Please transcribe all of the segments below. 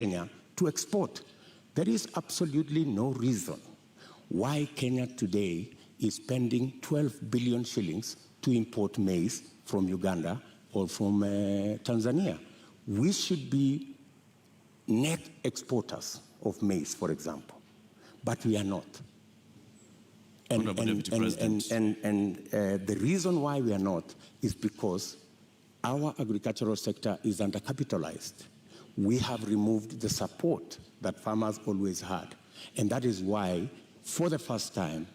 Kenya to export. There is absolutely no reason why Kenya today is spending 12 billion shillings to import maize from Uganda or from Tanzania. We should be net exporters of maize, for example, but we are not. And the reason why we are not is because our agricultural sector is undercapitalized. We have removed the support that farmers always had. And that is why, for the first time,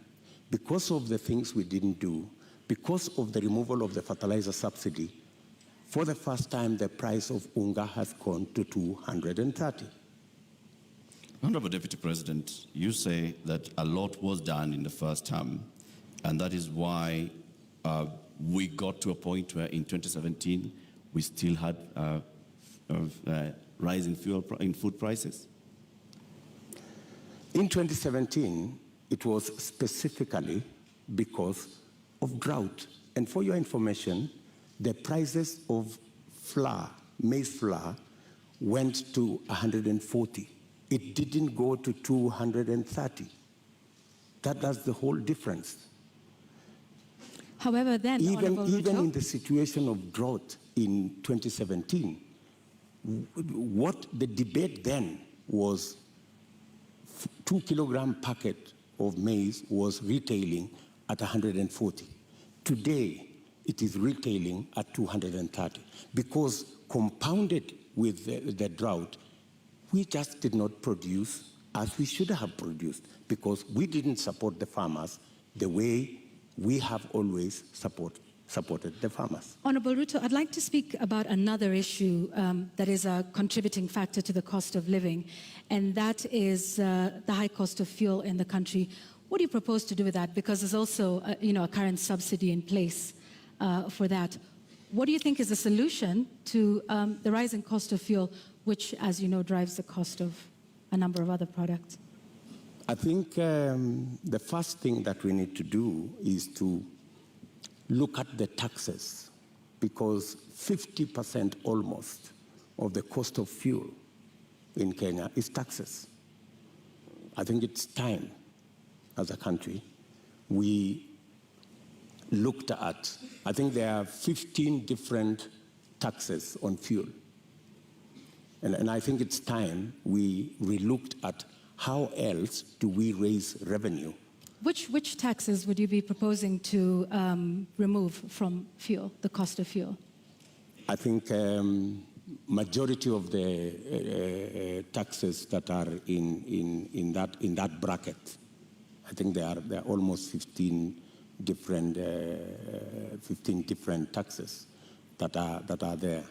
because of the things we didn't do, because of the removal of the fertilizer subsidy, for the first time, the price of unga has gone to 230. Honorable Deputy President, you say that a lot was done in the first term, and that is why we got to a point where in 2017 we still had rise in food prices. In 2017, it was specifically because of drought. And for your information, the prices of flour, maize flour, went to 140. It didn't go to 230. That's the whole difference. However, then, even in the situation of drought in 2017, what the debate then was, 2 kilogram packet of maize was retailing at 140. Today, it is retailing at 230 because compounded with the drought, we just did not produce as we should have produced because we didn't support the farmers the way we have always supported the farmers. Honorable Ruto, I'd like to speak about another issue that is a contributing factor to the cost of living, and that is the high cost of fuel in the country. What do you propose to do with that? Because there's also a current subsidy in place for that. What do you think is the solution to the rising cost of fuel, which, as you know, drives the cost of a number of other products? I think the first thing that we need to do is to look at the taxes, because 50% almost of the cost of fuel in Kenya is taxes. I think it's time, as a country, we looked at, I think there are 15 different taxes on fuel. And I think it's time we relooked at how else do we raise revenue. Which taxes would you be proposing to remove from fuel, the cost of fuel? I think majority of the taxes that are in that bracket, I think there are almost 15 different taxes that are there.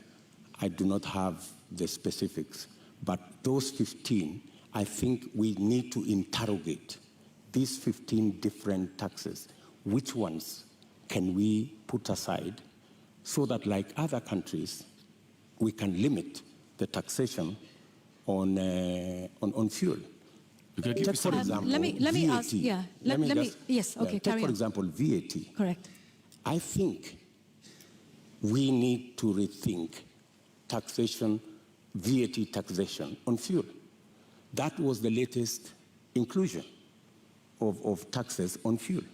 I do not have the specifics, but those 15, I think we need to interrogate these 15 different taxes. Which ones can we put aside so that, like other countries, we can limit the taxation on fuel? Take, for example, let me ask, yeah. Yes, okay, take, for example, VAT. Correct. I think we need to rethink taxation, VAT taxation on fuel. That was the latest inclusion of taxes on fuel.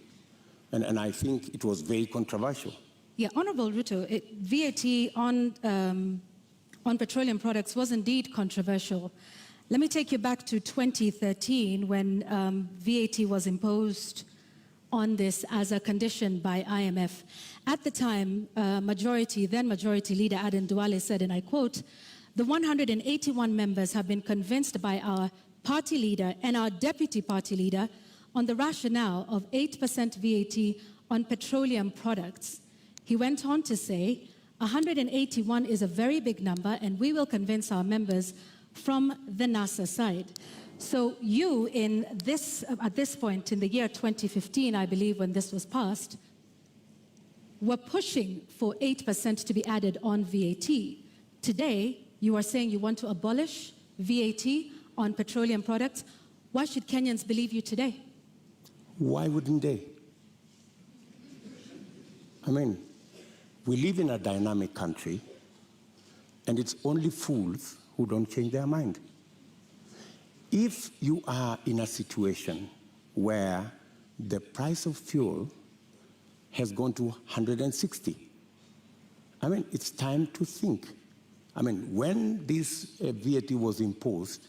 And I think it was very controversial. Yeah, Honorable Ruto, VAT on petroleum products was indeed controversial. Let me take you back to 2013 when VAT was imposed on this as a condition by IMF. At the time, then Majority Leader Aden Duale said, and I quote, "The 181 members have been convinced by our party leader and our deputy party leader on the rationale of 8% VAT on petroleum products." He went on to say, 181 is a very big number, and we will convince our members from the NASA side. So you, at this point in the year 2015, I believe, when this was passed, were pushing for 8% to be added on VAT. Today, you are saying you want to abolish VAT on petroleum products. Why should Kenyans believe you today? Why wouldn't they? I mean, we live in a dynamic country, and it's only fools who don't change their mind. If you are in a situation where the price of fuel has gone to 160, I mean, it's time to think. I mean, when this VAT was imposed,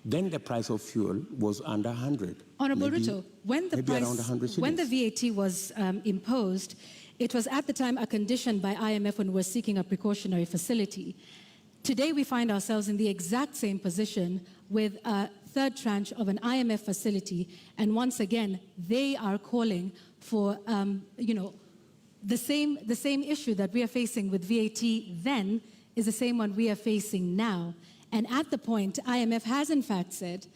then the price of fuel was under 100. Honorable Ruto, when the around 100 shillings. when the VAT was imposed, it was at the time a condition by IMF when we were seeking a precautionary facility. Today we find ourselves in the exact same position with a third tranche of an IMF facility, and once again they are calling for the same issue that we are facing with VAT then is the same one we are facing now. And at the point, IMF has in fact said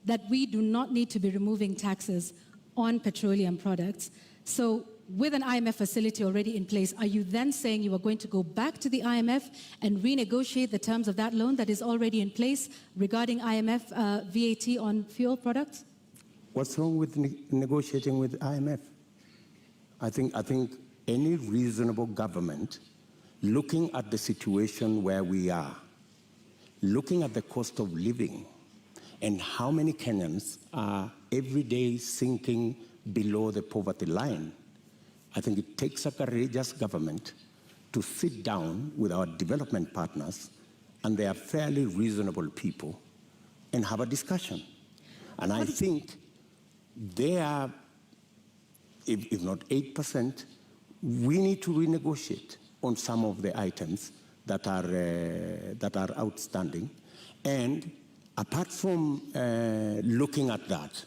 that we do not need to be removing taxes on petroleum products. So with an IMF facility already in place, are you then saying you are going to go back to the IMF and renegotiate the terms of that loan that is already in place regarding IMF VAT on fuel products? What's wrong with negotiating with IMF? I think any reasonable government, looking at the situation where we are, looking at the cost of living and how many Kenyans are every day sinking below the poverty line, I think it takes a courageous government to sit down with our development partners, and they are fairly reasonable people, and have a discussion. And I think they are, if not 8%, we need to renegotiate on some of the items that are outstanding. And apart from looking at that,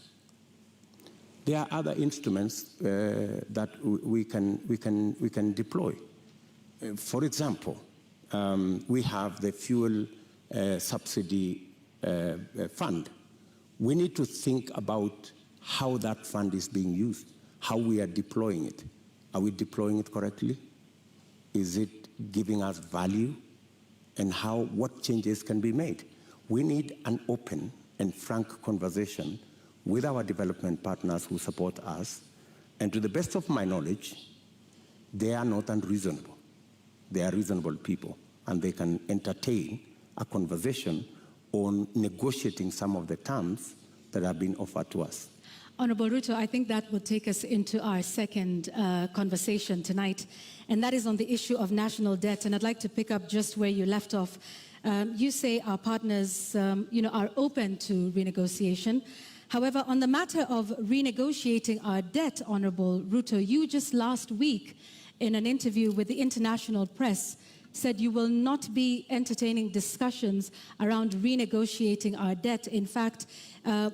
there are other instruments that we can deploy. For example, we have the fuel subsidy fund. We need to think about how that fund is being used, how we are deploying it. Are we deploying it correctly? Is it giving us value? And what changes can be made? We need an open and frank conversation with our development partners who support us. And to the best of my knowledge, they are not unreasonable. They are reasonable people, and they can entertain a conversation on negotiating some of the terms that have been offered to us. Honorable Ruto, I think that will take us into our second conversation tonight, and that is on the issue of national debt. And I'd like to pick up just where you left off. You say our partners, are open to renegotiation. However, on the matter of renegotiating our debt, Honorable Ruto, you just last week in an interview with the international press said you will not be entertaining discussions around renegotiating our debt. In fact,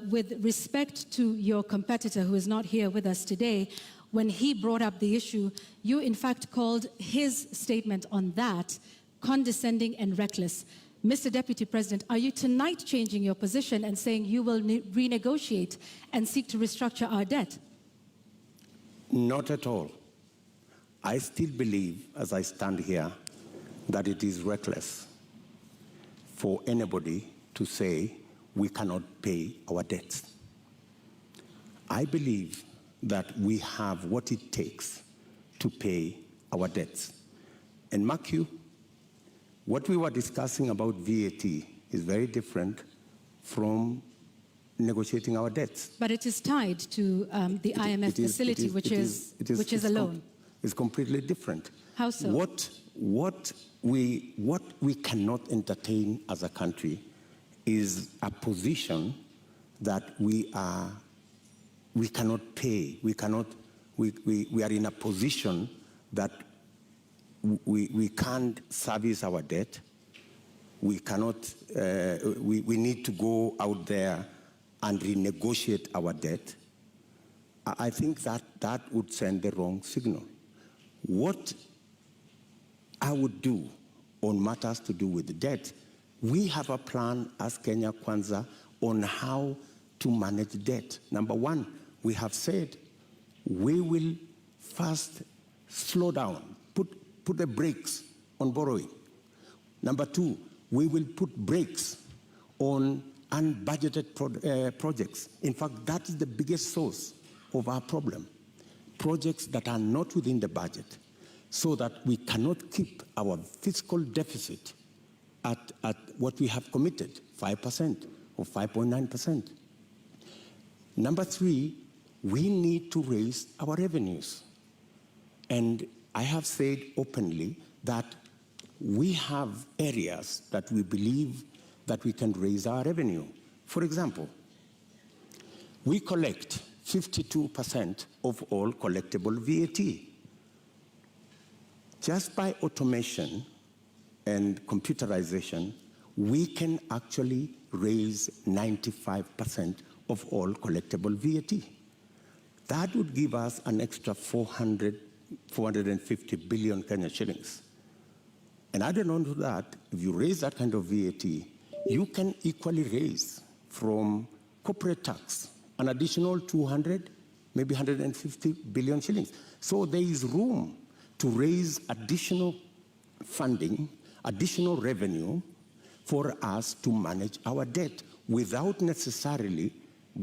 with respect to your competitor who is not here with us today, when he brought up the issue, you in fact called his statement on that condescending and reckless. Mr. Deputy President, are you tonight changing your position and saying you will renegotiate and seek to restructure our debt? Not at all. I still believe, as I stand here, that it is reckless for anybody to say we cannot pay our debts. I believe that we have what it takes to pay our debts. And mark you, what we were discussing about VAT is very different from negotiating our debts. But it is tied to the IMF facility, which is a loan. It's completely different. How so? What we cannot entertain as a country is a position that we cannot pay. We are in a position that we can't service our debt. We cannot. We need to go out there and renegotiate our debt. I think that would send the wrong signal. What I would do on matters to do with the debt, we have a plan as Kenya Kwanza on how to manage debt. Number one, we have said we will first slow down, put the brakes on borrowing. Number two, we will put brakes on unbudgeted projects. In fact, that is the biggest source of our problem. Projects that are not within the budget, so that we cannot keep our fiscal deficit at what we have committed, 5% of 5.9%. Number three, we need to raise our revenues. And I have said openly that we have areas that we believe that we can raise our revenue. For example, we collect 52% of all collectible VAT. Just by automation and computerization, we can actually raise 95% of all collectible VAT. That would give us an extra 450 billion Kenya shillings. And added on to that, if you raise that kind of VAT, you can equally raise from corporate tax an additional 200, maybe 150 billion shillings. So there is room to raise additional funding, additional revenue for us to manage our debt without necessarily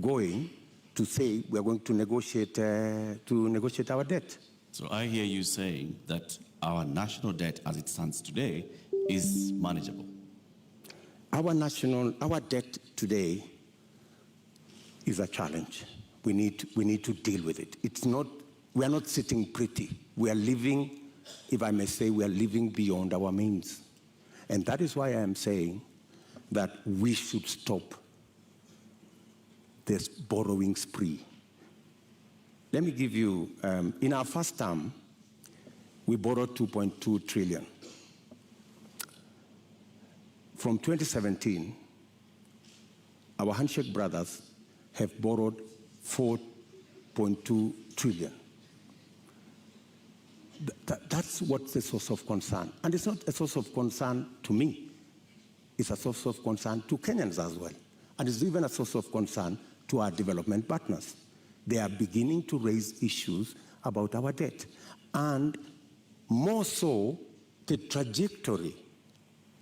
going to say we're going to negotiate our debt. So I hear you saying that our national debt as it stands today is manageable. Our debt today is a challenge. We need to deal with it. We are not sitting pretty. We are living, if I may say, we are living beyond our means. And that is why I am saying that we should stop this borrowing spree. Let me give you, in our first term, we borrowed 2.2 trillion. From 2017, our handshake brothers have borrowed 4.2 trillion. That's what's the source of concern. And it's not a source of concern to me. It's a source of concern to Kenyans as well. And it's even a source of concern to our development partners. They are beginning to raise issues about our debt. And more so, the trajectory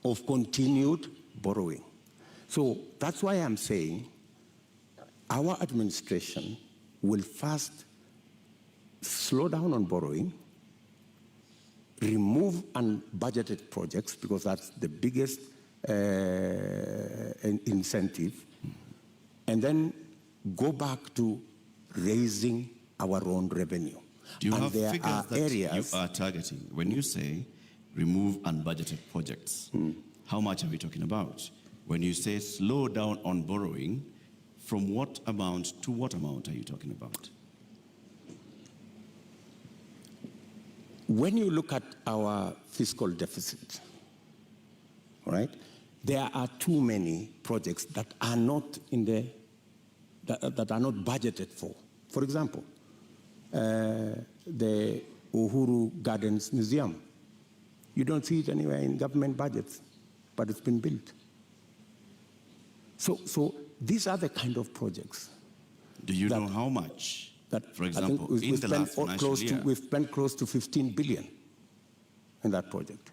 of continued borrowing. So that's why I'm saying our administration will first slow down on borrowing, remove unbudgeted projects, because that's the biggest incentive, and then go back to raising our own revenue. Do you and have there figures are that areas, you are targeting? When you say remove unbudgeted projects, how much are we talking about? When you say slow down on borrowing, from what amount to what amount are you talking about? when you look at our fiscal deficit, right, there are too many projects that are not in the that are not budgeted for. For example, the Uhuru Gardens Museum. You don't see it anywhere in government budgets, but it's been built. So these are the kind of projects. Do you know how much? That, for example, in the last financial year, we've spent close to 15 billion in that project.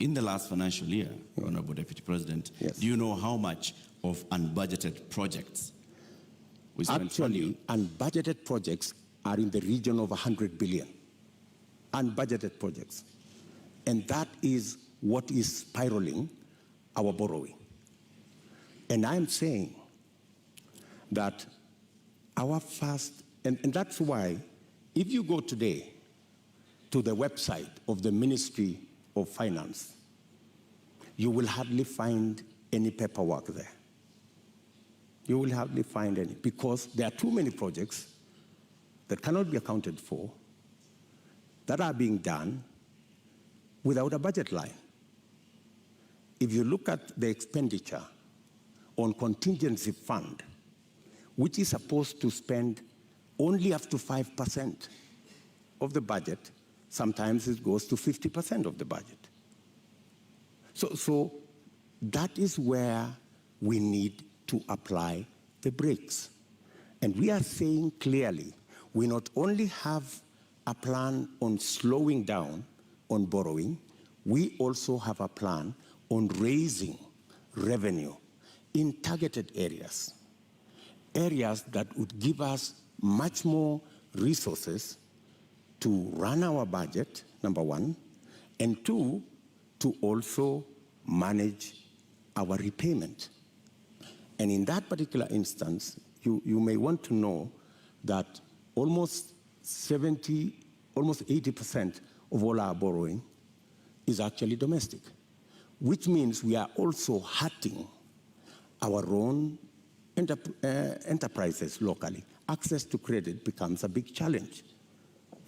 In the last financial year, Honorable Deputy President, Yes. do you know how much of unbudgeted projects we spent? Actually, unbudgeted projects are in the region of 100 billion. Unbudgeted projects. And that is what is spiraling our borrowing. And I'm saying that our first, and that's why if you go today to the website of the Ministry of Finance, you will hardly find any paperwork there. You will hardly find any, because there are too many projects that cannot be accounted for that are being done without a budget line. If you look at the expenditure on contingency fund, which is supposed to spend only up to 5% of the budget, sometimes it goes to 50% of the budget. So that is where we need to apply the brakes. And we are saying clearly, we not only have a plan on slowing down on borrowing, we also have a plan on raising revenue in targeted areas. Areas that would give us much more resources to run our budget, number one, and two, to also manage our repayment. And in that particular instance, you may want to know that almost 80% of all our borrowing is actually domestic, which means we are also hurting our own enterprises locally. Access to credit becomes a big challenge.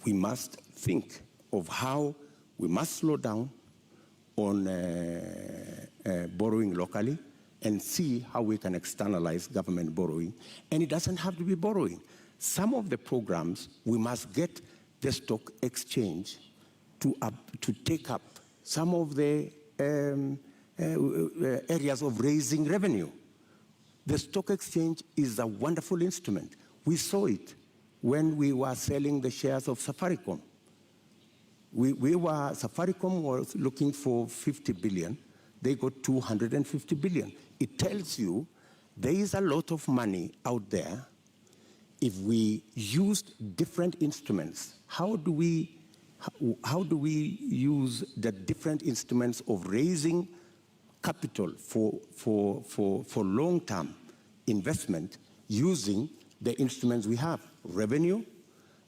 We must think of how we must slow down on borrowing locally and see how we can externalize government borrowing. And it doesn't have to be borrowing. Some of the programs, we must get the stock exchange to take up some of the areas of raising revenue. The stock exchange is a wonderful instrument. We saw it when we were selling the shares of Safaricom. Safaricom was looking for 50 billion. They got 250 billion. It tells you there is a lot of money out there. If we used different instruments, how do we use the different instruments of raising capital for long-term investment using the instruments we have, revenue,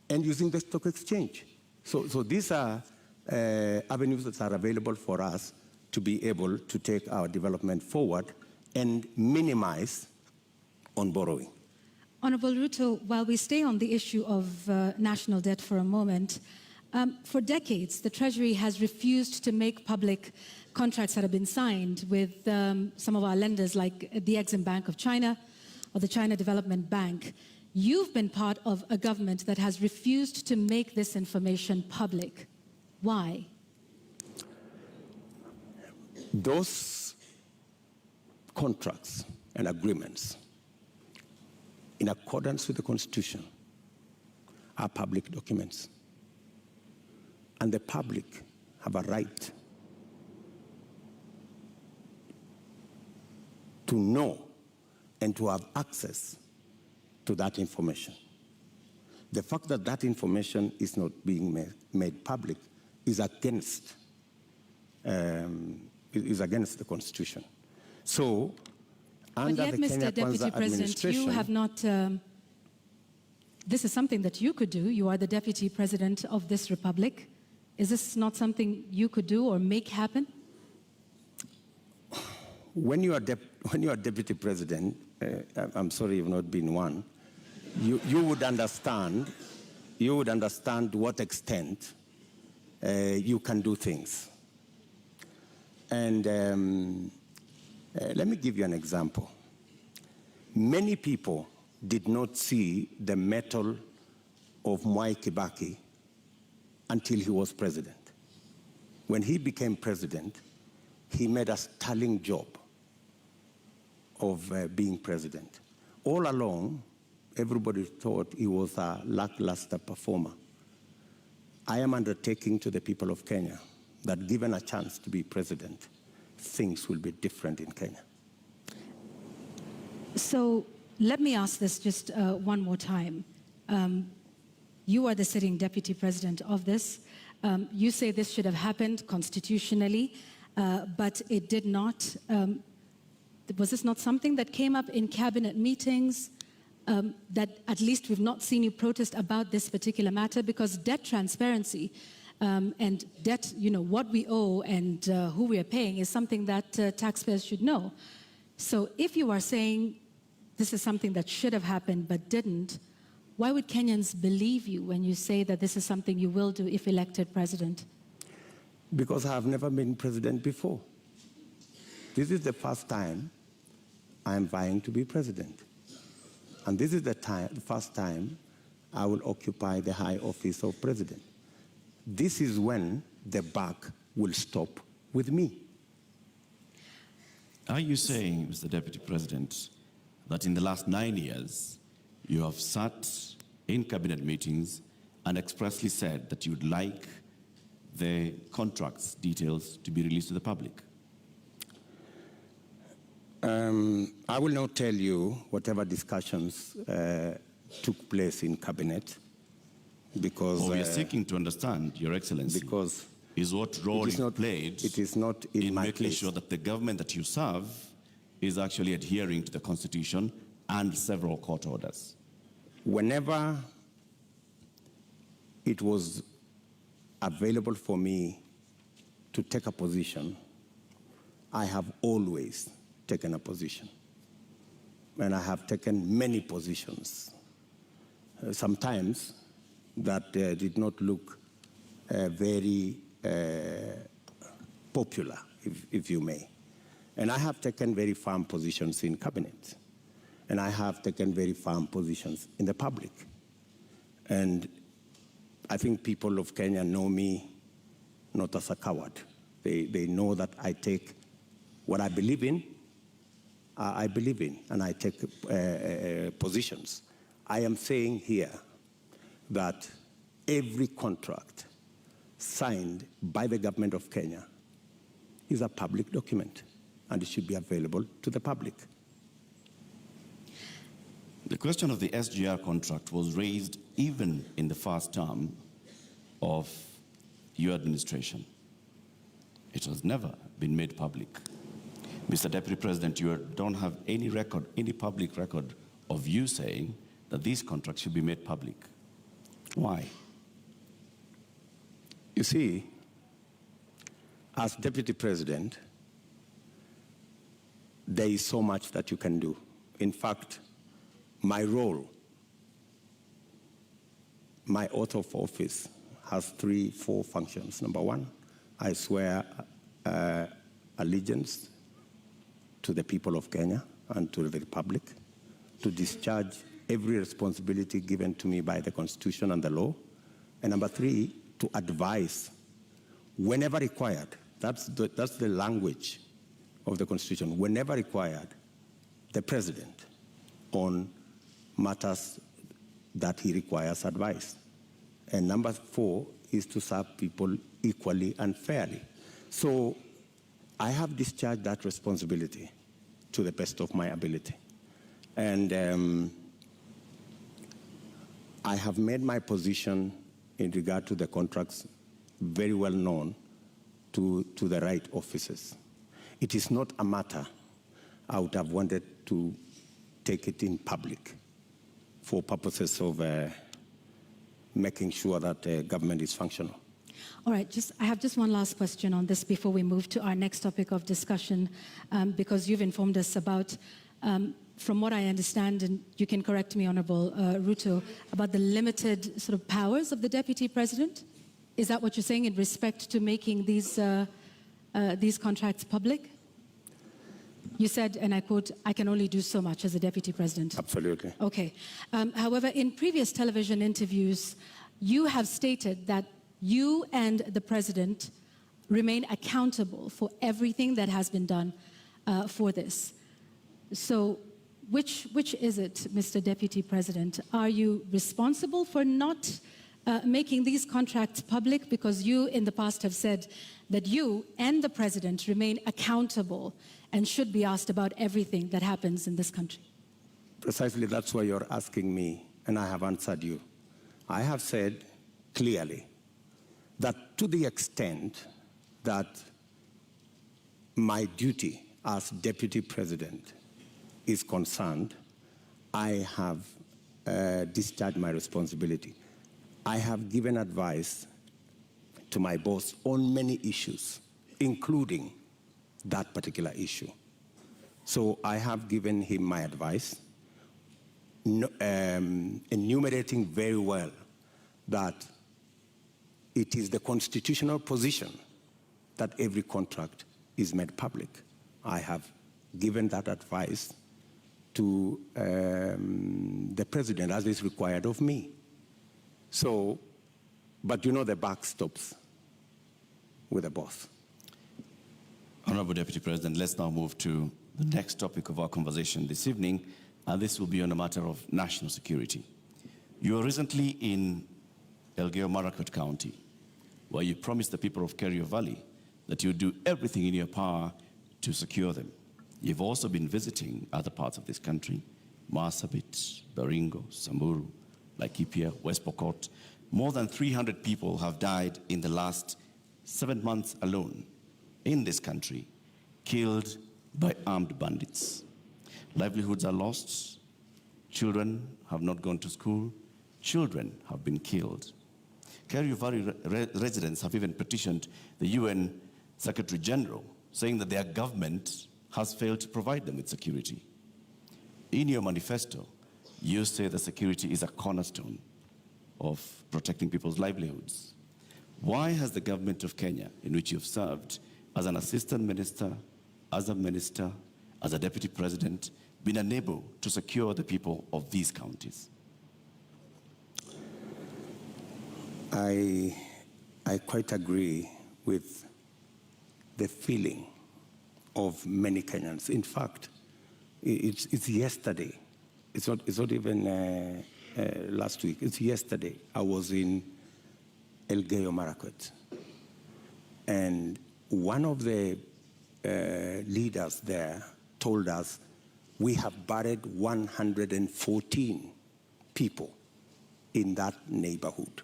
and using the stock exchange? So these are avenues that are available for us to be able to take our development forward and minimize on borrowing. Honorable Ruto, while we stay on the issue of national debt for a moment, for decades, the Treasury has refused to make public contracts that have been signed with some of our lenders like the Exim Bank of China or the China Development Bank. You've been part of a government that has refused to make this information public. Why? Those contracts and agreements, in accordance with the Constitution, are public documents. And the public have a right to know and to have access to that information. The fact that that information is not being made public is against the Constitution. So, under but yet, the Mr. Kenya Deputy Kwanza President, administration, you have not. This is something that you could do. You are the Deputy President of this republic. Is this not something you could do or make happen? When you are Deputy President, I'm sorry you've not been one, you would understand to what extent you can do things. And let me give you an example. Many people did not see the mettle of Mwai Kibaki until he was president. When he became president, he made a sterling job of being president. All along, everybody thought he was a lackluster performer. I am undertaking to the people of Kenya that given a chance to be president, things will be different in Kenya. So let me ask this just one more time. You are the sitting Deputy President of this. You say this should have happened constitutionally, but it did not. Was this not something that came up in cabinet meetings that at least we've not seen you protest about this particular matter? Because debt transparency and debt, what we owe and who we are paying is something that taxpayers should know. So if you are saying this is something that should have happened but didn't, why would Kenyans believe you when you say that this is something you will do if elected president? Because I have never been president before. This is the first time I am vying to be president. And this is the first time I will occupy the high office of president. This is when the buck will stop with me. Are you saying, Mr. Deputy President, that in the last 9 years, you have sat in cabinet meetings and expressly said that you would like the contracts details to be released to the public? I will not tell you whatever discussions took place in cabinet because... we are seeking to understand, Your Excellency, because is what role you played it is not in making place. sure that the government that you serve is actually adhering to the Constitution and several court orders? Whenever it was available for me to take a position, I have always taken a position. And I have taken many positions. Sometimes that did not look very popular, if you may. And I have taken very firm positions in cabinet. And I have taken very firm positions in the public. And I think people of Kenya know me not as a coward. They know that I take what I believe in, and I take positions. I am saying here that every contract signed by the government of Kenya is a public document, and it should be available to the public. The question of the SGR contract was raised even in the first term of your administration. It has never been made public. Mr. Deputy President, you don't have any record, any public record of you saying that these contracts should be made public. Why? You see, as Deputy President, there is so much that you can do. In fact, my role, my oath of office has 4 functions. Number 1, I swear allegiance to the people of Kenya and to the Republic, to discharge every responsibility given to me by the Constitution and the law. And number 3, to advise whenever required. That's the language of the Constitution. Whenever required, the President on matters that he requires advice. And number 4 is to serve people equally and fairly. So I have discharged that responsibility to the best of my ability. And I have made my position in regard to the contracts very well known to the right officers. It is not a matter I would have wanted to take it in public for purposes of making sure that government is functional. All right, I have just one last question on this before we move to our next topic of discussion, because you've informed us about, from what I understand, and you can correct me, Honorable Ruto, about the limited sort of powers of the Deputy President. Is that what you're saying in respect to making these contracts public? You said, and I quote, "I can only do so much as a Deputy President." Absolutely. Okay. However, in previous television interviews, you have stated that you and the President remain accountable for everything that has been done for this. So which is it, Mr. Deputy President? Are you responsible for not making these contracts public? Because you in the past have said that you and the President remain accountable and should be asked about everything that happens in this country. Precisely, that's why you're asking me, and I have answered you. I have said clearly that to the extent that my duty as Deputy President is concerned, I have discharged my responsibility. I have given advice to my boss on many issues, including that particular issue. So I have given him my advice, enumerating very well that it is the constitutional position that every contract is made public. I have given that advice to the President as is required of me. So, but you know the buck stops with the boss. Honorable Deputy President, let's now move to the next topic of our conversation this evening, and this will be on a matter of national security. You were recently in Elgeyo-Marakwet County, where you promised the people of Kerio Valley that you would do everything in your power to secure them. You've also been visiting other parts of this country, Marsabit, Baringo, Samburu, Laikipia, West Pokot. More than 300 people have died in the last 7 months alone in this country, killed by armed bandits. Livelihoods are lost. Children have not gone to school. Children have been killed. Kerio Valley residents have even petitioned the UN Secretary General, saying that their government has failed to provide them with security. In your manifesto, you say that security is a cornerstone of protecting people's livelihoods. Why has the government of Kenya, in which you've served as an assistant minister, as a minister, as a deputy president, been unable to secure the people of these counties? I quite agree with the feeling of many Kenyans. In fact, it's yesterday. It's not even last week. It's yesterday. I was in Elgeyo Marakwet, and one of the leaders there told us we have buried 114 people in that neighborhood.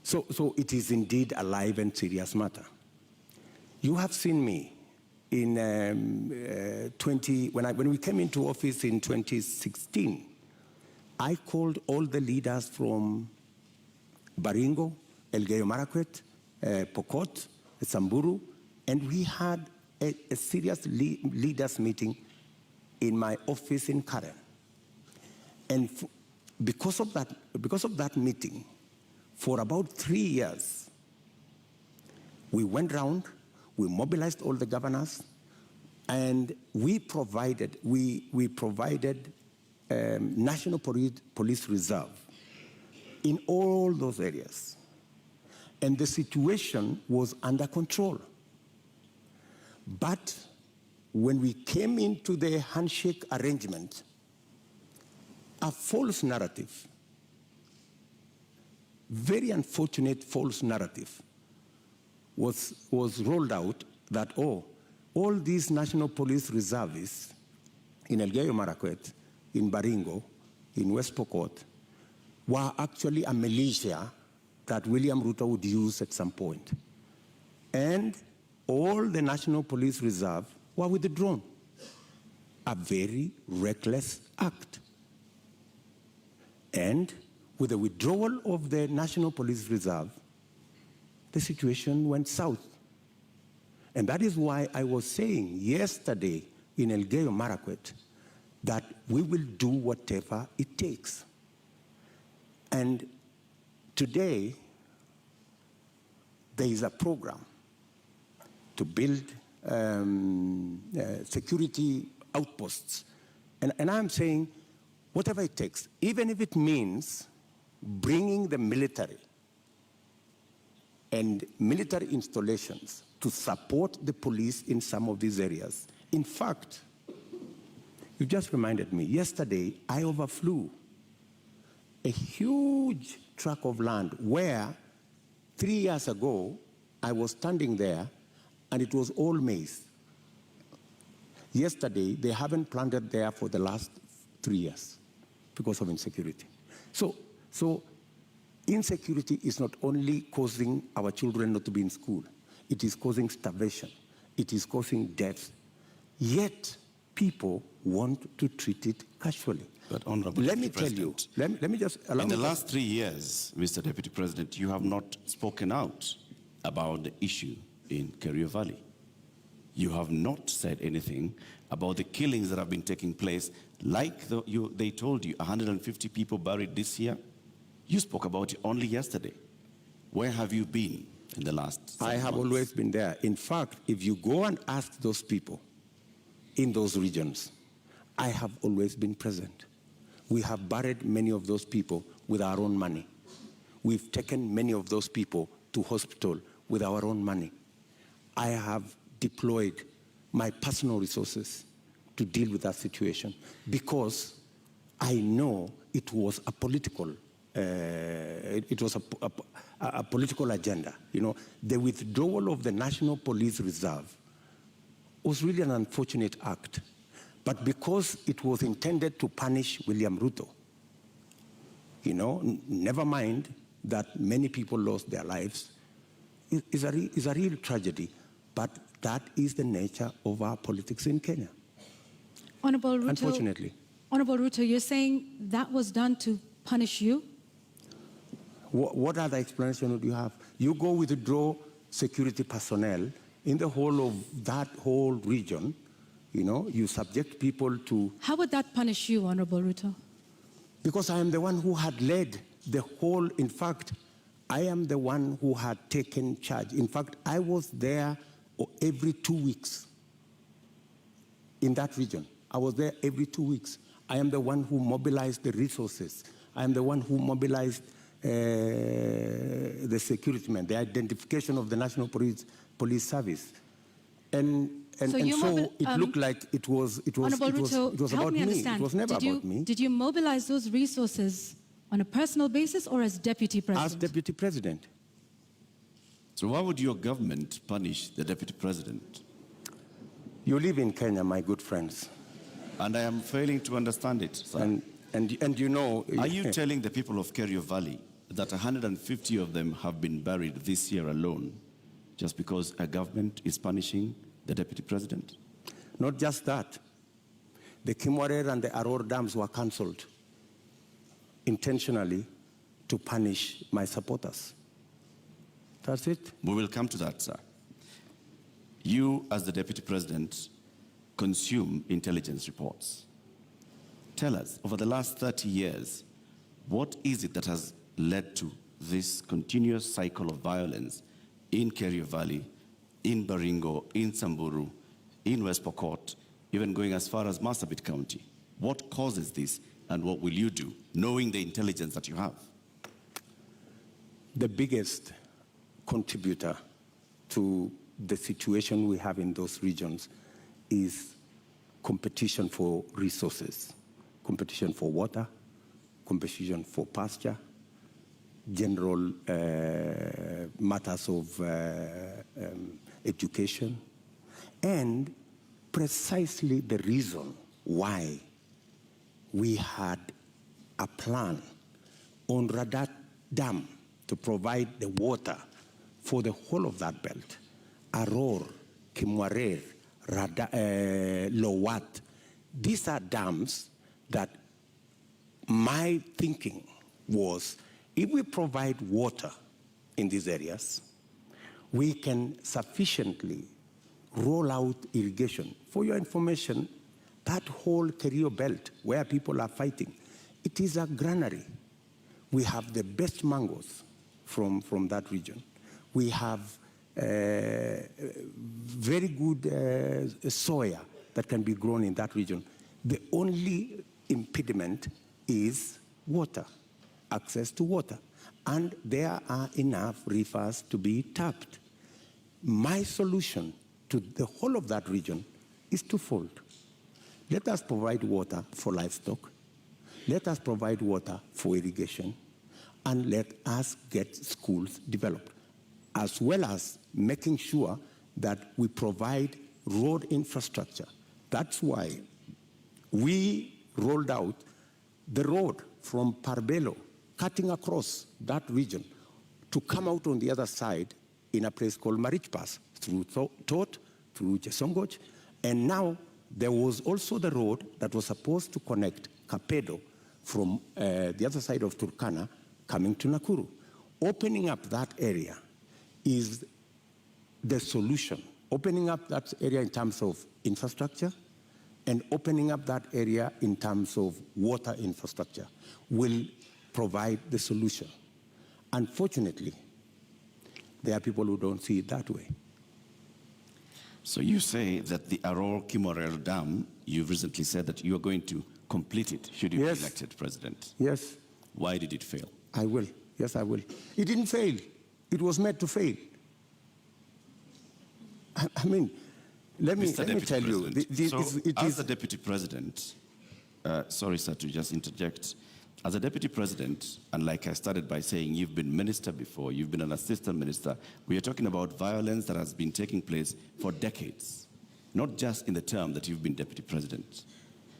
So it is indeed a live and serious matter. You have seen me in when we came into office in 2016. I called all the leaders from Baringo, Elgeyo Marakwet, Pokot, Samburu, and we had a serious leaders meeting in my office in Karen. And because of that meeting, for about 3 years, we went round, we mobilized all the governors, and we provided National Police Reserve in all those areas. And the situation was under control. But when we came into the handshake arrangement, a false narrative, very unfortunate false narrative, was rolled out that, all these National Police reservists in Elgeyo Marakwet, in Baringo, in West Pokot, were actually a militia that William Ruto would use at some point. And all the National Police Reserve were withdrawn. A very reckless act. And with the withdrawal of the National Police Reserve, the situation went south. And that is why I was saying yesterday in Elgeyo Marakwet that we will do whatever it takes. And today, there is a program to build security outposts. And I'm saying, whatever it takes, even if it means bringing the military and military installations to support the police in some of these areas. In fact, you just reminded me, yesterday I overflew a huge tract of land where 3 years ago I was standing there and it was all maize. Yesterday, they haven't planted there for the last 3 years because of insecurity. So insecurity is not only causing our children not to be in school, it is causing starvation, it is causing death. Yet, people want to treat it casually. But Honorable let me tell you, let me just allow in me the last 3 years, Mr. Deputy President, you have not spoken out about the issue in Kerio Valley. You have not said anything about the killings that have been taking place, like they told you, 150 people buried this year. You spoke about it only yesterday. Where have you been in the last 7 I have months? always been there. In fact, if you go and ask those people in those regions, I have always been present. We have buried many of those people with our own money. We've taken many of those people to hospital with our own money. I have deployed my personal resources to deal with that situation because I know it was a political a political agenda. You know, the withdrawal of the National Police Reserve was really an unfortunate act. But because it was intended to punish William Ruto, you know, never mind that many people lost their lives, is a real tragedy. But that is the nature of our politics in Kenya, Honorable Ruto, unfortunately. Honorable Ruto, you're saying that was done to punish you? What other explanation would you have? You go withdraw security personnel in the whole of that whole region, you know, you subject people to... How would that punish you, Honorable Ruto? Because I am the one who had led the whole, in fact, I am the one who had taken charge. In fact, I was there every 2 weeks in that region. I was there every 2 weeks. I am the one who mobilized the resources. I am the one who mobilized the security men, the identification of the National Police Service. And so it looked like it was Honorable Ruto, it was about me. Understand. It was never about me. Did you mobilize those resources on a personal basis or as deputy president? As deputy president. So why would your government punish the deputy president? You live in Kenya, my good friends. And I am failing to understand it, sir. And you know... Are you telling the people of Kerio Valley that 150 of them have been buried this year alone just because a government is punishing the deputy president? Not just that. The Kimwarer and the Aror dams were cancelled intentionally to punish my supporters. That's it. We will come to that, sir. You, as the deputy president, consume intelligence reports. Tell us, over the last 30 years, what is it that has led to this continuous cycle of violence in Kerio Valley, in Baringo, in Samburu, in West Pokot, even going as far as Marsabit County? What causes this, and what will you do, knowing the intelligence that you have? The biggest contributor to the situation we have in those regions is competition for resources, competition for water, competition for pasture, general matters of education, and precisely the reason why we had a plan on Radat Dam to provide the water for the whole of that belt. Aror, Kimwarer, Lowat. These are dams that my thinking was, if we provide water in these areas, we can sufficiently roll out irrigation. For your information, that whole Kerio belt where people are fighting, it is a granary. We have the best mangoes from that region. We have very good soya that can be grown in that region. The only impediment is water, access to water. And there are enough rivers to be tapped. My solution to the whole of that region is twofold. Let us provide water for livestock. Let us provide water for irrigation. And let us get schools developed, as well as making sure that we provide road infrastructure. That's why we rolled out the road from Parbelo, cutting across that region, to come out on the other side in a place called Marich Pass, through Tot, through Chesongoch, and now there was also the road that was supposed to connect Kapedo from the other side of Turkana coming to Nakuru. Opening up that area is the solution. Opening up that area in terms of infrastructure and opening up that area in terms of water infrastructure will provide the solution. Unfortunately, there are people who don't see it that way. So you say that the Aror Kimorel Dam, you've recently said that you are going to complete it should you be elected president. Yes. Why did it fail? I will. Yes, I will. It didn't fail. It was meant to fail. I mean, let me tell you. As the deputy president, sorry, sir, to just interject. As a deputy president, and like I started by saying, you've been minister before, you've been an assistant minister, we are talking about violence that has been taking place for decades, not just in the term that you've been deputy president.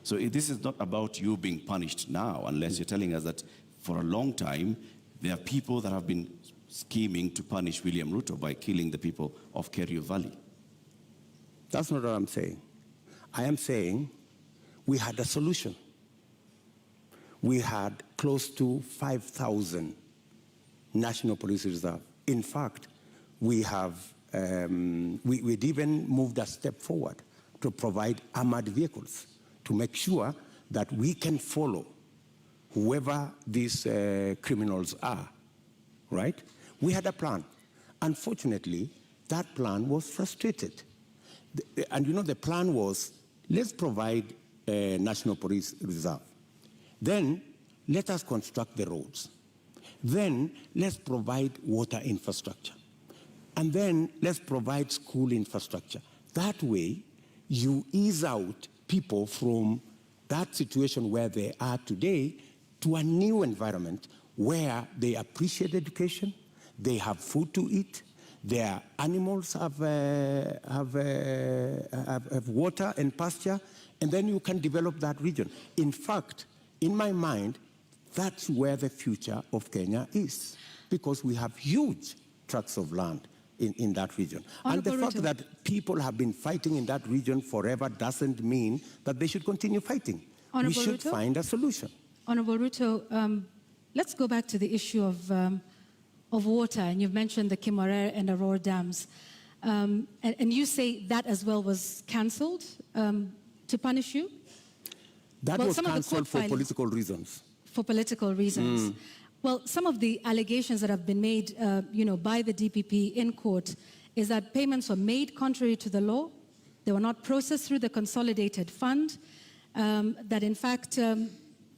So this is not about you being punished now, unless you're telling us that for a long time, there are people that have been scheming to punish William Ruto by killing the people of Kerio Valley. That's not what I'm saying. I am saying we had a solution. We had close to 5,000 National Police Reserve. In fact, we'd even moved a step forward to provide armored vehicles to make sure that we can follow whoever these criminals are, right? We had a plan. Unfortunately, that plan was frustrated. And you know, the plan was, let's provide a National Police Reserve. Then let us construct the roads. Then let's provide water infrastructure. And then let's provide school infrastructure. That way, you ease out people from that situation where they are today to a new environment where they appreciate education, they have food to eat, their animals have water and pasture, and then you can develop that region. In fact, in my mind, that's where the future of Kenya is, because we have huge tracts of land in that region. Honorable And the fact Ruto. that people have been fighting in that region forever doesn't mean that they should continue fighting. Honorable We should Ruto. find a solution. Honorable Ruto, let's go back to the issue of water, and you've mentioned the Kimwarer and Aurora dams. And you say that as well was cancelled to punish you? That Well, was some of the cancelled court for filings- political reasons. For political reasons. Well, some of the allegations that have been made, by the DPP in court is that payments were made contrary to the law. They were not processed through the consolidated fund. That in fact,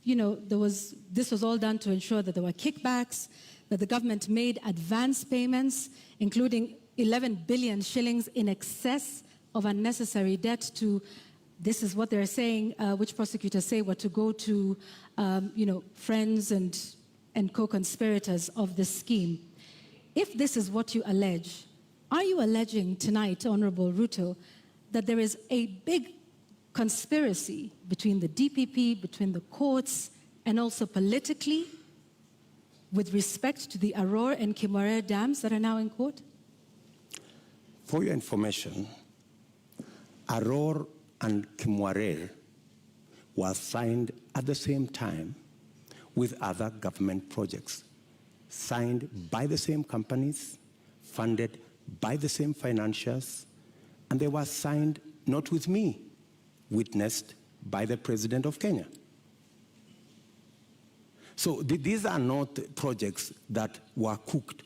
this was all done to ensure that there were kickbacks, that the government made advance payments, including 11 billion shillings in excess of unnecessary debt to, this is what they're saying, which prosecutors say were to go to, friends and co-conspirators of this scheme. If this is what you allege, are you alleging tonight, Honorable Ruto, that there is a big conspiracy between the DPP, between the courts, and also politically with respect to the Aurora and Kimwarer dams that are now in court? For your information, Aurora and Kimwarer was signed at the same time with other government projects, signed by the same companies, funded by the same financiers, and they were signed not with me, witnessed by the President of Kenya. So these are not projects that were cooked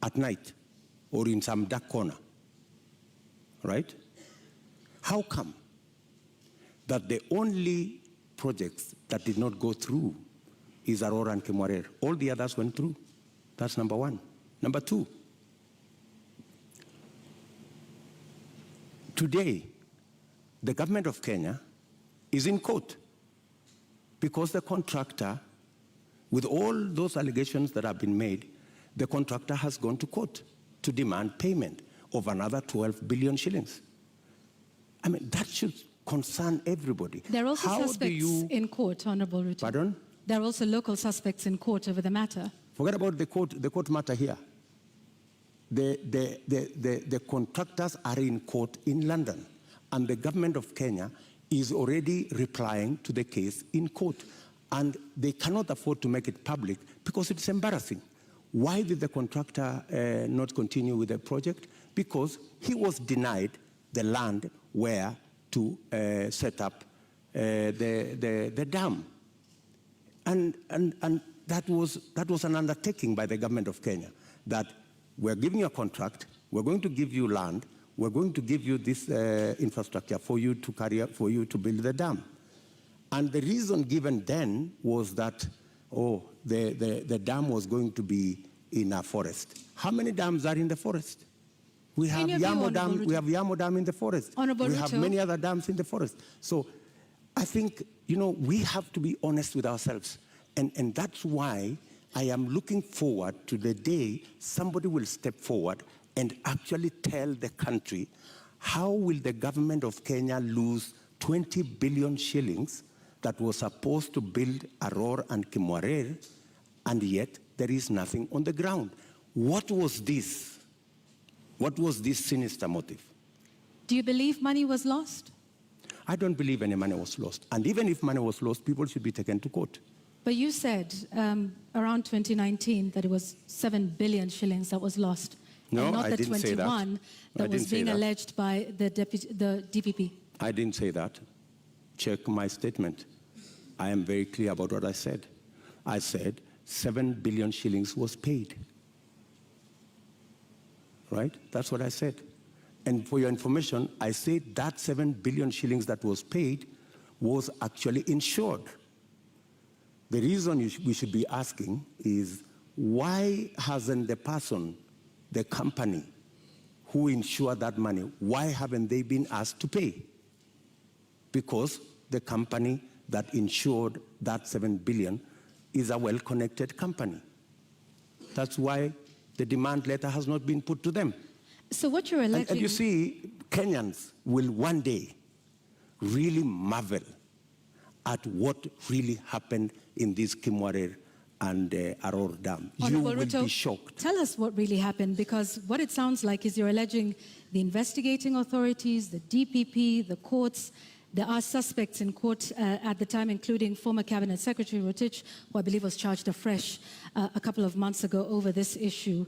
at night or in some dark corner, right? How come that the only projects that did not go through is Aurora and Kimwarer? All the others went through. That's number one. Number two, today, the government of Kenya is in court because the contractor, with all those allegations that have been made, the contractor has gone to court to demand payment of another 12 billion shillings. I mean, that should concern everybody. There are also How do suspects you... in court, Honorable Ruto. Pardon? There are also local suspects in court over the matter. Forget about the court matter here. The contractors are in court in London, and the government of Kenya is already replying to the case in court. And they cannot afford to make it public because it's embarrassing. Why did the contractor not continue with the project? Because he was denied the land where to set up the dam. And that was an undertaking by the government of Kenya, that we're giving you a contract, we're going to give you land, we're going to give you this infrastructure for you to carry out, for you to build the dam. And the reason given then was that, the dam was going to be in a forest. How many dams are in the forest? We have Yamo Dam. We have Yamo Dam in the forest. We have many other dams in the forest. So I think, we have to be honest with ourselves. And that's why I am looking forward to the day somebody will step forward and actually tell the country, how will the government of Kenya lose 20 billion shillings that was supposed to build Aurora and Kimwarer, and yet there is nothing on the ground? What was this? What was this sinister motive? Do you believe money was lost? I don't believe any money was lost. And even if money was lost, people should be taken to court. But you said around 2019 that it was 7 billion shillings that was lost. No, and not I the didn't say that. 21 that was being alleged by the DPP. I didn't say that. Check my statement. I am very clear about what I said. I said 7 billion shillings was paid. Right? That's what I said. And for your information, I said that 7 billion shillings that was paid was actually insured. The reason we should be asking is, why hasn't the person, the company who insured that money, why haven't they been asked to pay? Because the company that insured that 7 billion is a well-connected company. That's why the demand letter has not been put to them. So what you're alleging... And you see, Kenyans will one day really marvel at what really happened in this Kimwarer and Aror Dam. You will be shocked. Tell us what really happened, because what it sounds like is you're alleging the investigating authorities, the DPP, the courts. There are suspects in court at the time, including former Cabinet Secretary Rotich, who I believe was charged afresh a couple of months ago over this issue.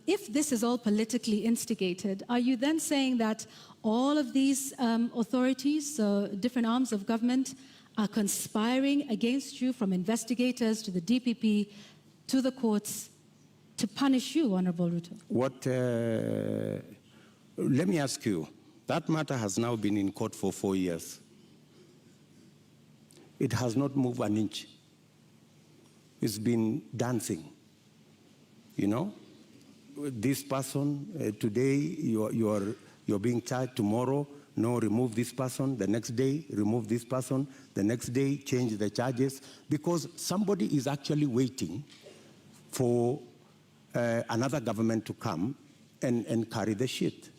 If this is all politically instigated, are you then saying that all of these authorities, different arms of government, are conspiring against you, from investigators to the DPP to the courts, to punish you, Honorable Ruto? Let me ask you, that matter has now been in court for 4 years. It has not moved an inch. It's been dancing. You know, this person, today you're being charged, tomorrow, no, remove this person, the next day, remove this person, the next day, change the charges, because somebody is actually waiting for another government to come and carry the shit,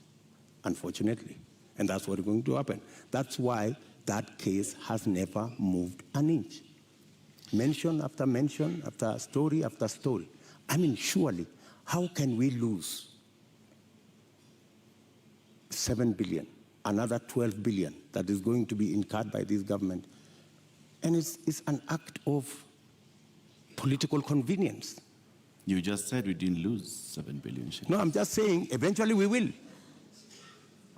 unfortunately. And that's what is going to happen. That's why that case has never moved an inch. Mention after mention, after story after story. I mean, surely, how can we lose 7 billion, another 12 billion that is going to be incurred by this government? And it's an act of political convenience. You just said we didn't lose 7 billion shillings. No, I'm just saying eventually we will.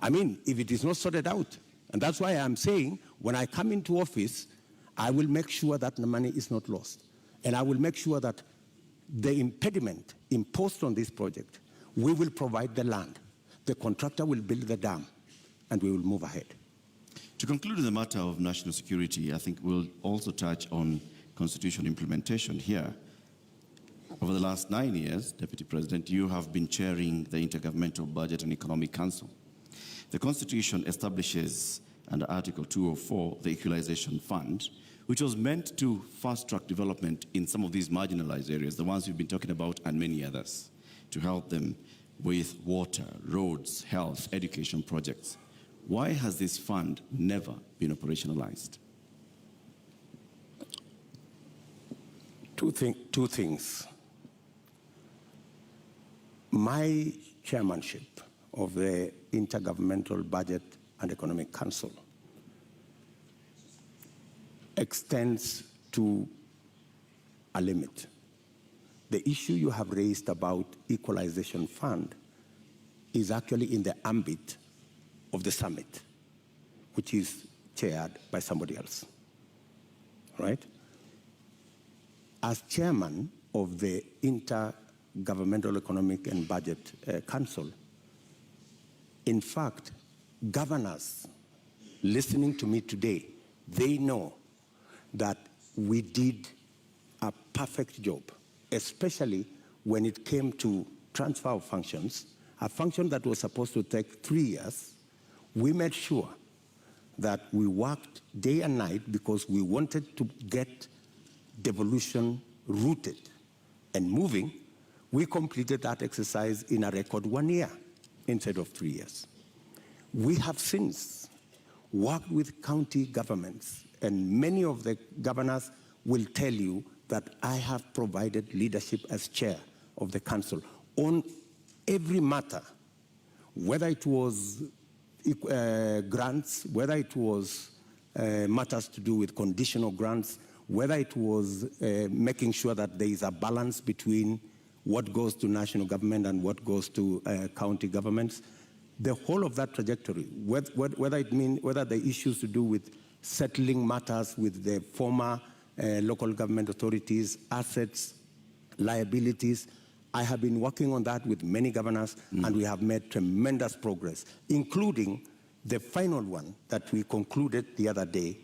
I mean, if it is not sorted out. And that's why I'm saying when I come into office, I will make sure that the money is not lost. And I will make sure that the impediment imposed on this project, we will provide the land. The contractor will build the dam, and we will move ahead. To conclude the matter of national security, I think we'll also touch on constitution implementation here. Over the last 9 years, Deputy President, you have been chairing the Intergovernmental Budget and Economic Council. The Constitution establishes, under Article 204, the Equalization Fund, which was meant to fast-track development in some of these marginalized areas, the ones we've been talking about, and many others, to help them with water, roads, health, education projects. Why has this fund never been operationalized? Two things. My chairmanship of the Intergovernmental Budget and Economic Council extends to a limit. The issue you have raised about Equalization Fund is actually in the ambit of the summit, which is chaired by somebody else, right? As chairman of the Intergovernmental Economic and Budget Council, in fact, governors listening to me today, they know that we did a perfect job, especially when it came to transfer of functions, a function that was supposed to take 3 years. We made sure that we worked day and night because we wanted to get devolution rooted and moving. We completed that exercise in a record 1 year instead of 3 years. We have since worked with county governments, and many of the governors will tell you that I have provided leadership as chair of the council on every matter, whether it was grants, whether it was matters to do with conditional grants, whether it was making sure that there is a balance between what goes to national government and what goes to county governments. The whole of that trajectory, whether the issues to do with settling matters with the former local government authorities, assets, liabilities, I have been working on that with many governors, and we have made tremendous progress, including the final one that we concluded the other day,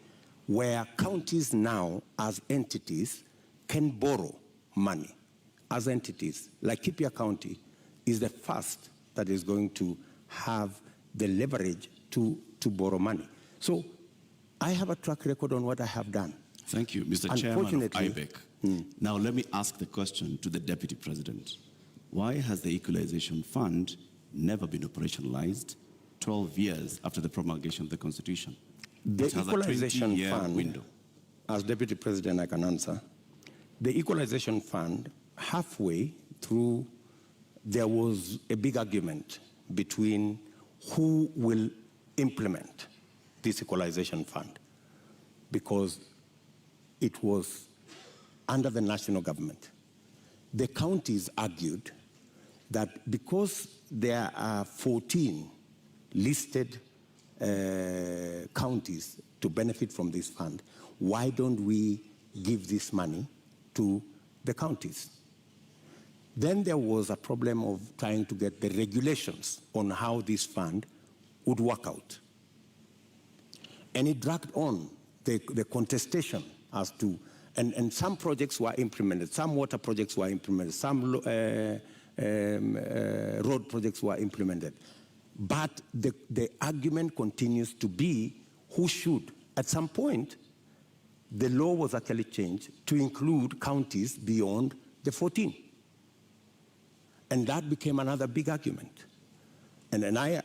where counties now, as entities, can borrow money. As entities, like Kipia County is the first that is going to have the leverage to borrow money. So I have a track record on what I have done. Thank you, Mr. Chairman of IBEC. Now let me ask the question to the Deputy President. Why has the Equalization Fund never been operationalized 12 years after the promulgation of the Constitution? The It has Equalization a 20-year Fund, window. as Deputy President I can answer, the Equalization Fund, halfway through, there was a big argument between who will implement this Equalization Fund, because it was under the national government. The counties argued that because there are 14 listed counties to benefit from this fund, why don't we give this money to the counties? Then there was a problem of trying to get the regulations on how this fund would work out. And it dragged on the contestation as to, and some projects were implemented, some water projects were implemented, some road projects were implemented. But the argument continues to be who should. At some point, the law was actually changed to include counties beyond the 14. And that became another big argument. And I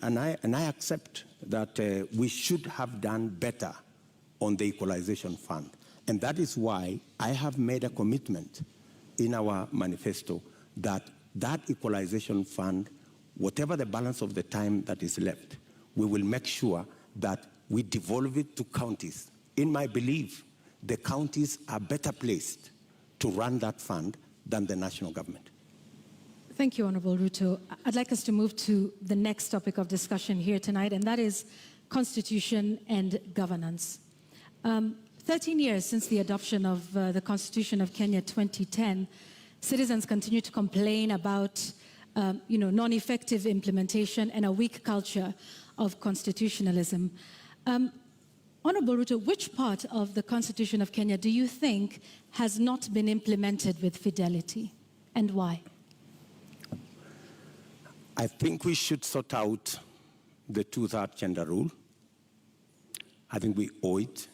accept that we should have done better on the Equalization Fund. And that is why I have made a commitment in our manifesto that that Equalization Fund, whatever the balance of the time that is left, we will make sure that we devolve it to counties. In my belief, the counties are better placed to run that fund than the national government. Thank you, Honorable Ruto. I'd like us to move to the next topic of discussion here tonight, and that is constitution and governance. 13 years since the adoption of the Constitution of Kenya 2010, citizens continue to complain about non-effective implementation and a weak culture of constitutionalism. Honorable Ruto, which part of the Constitution of Kenya do you think has not been implemented with fidelity, and why? I think we should sort out the two-third gender rule. I think we owe it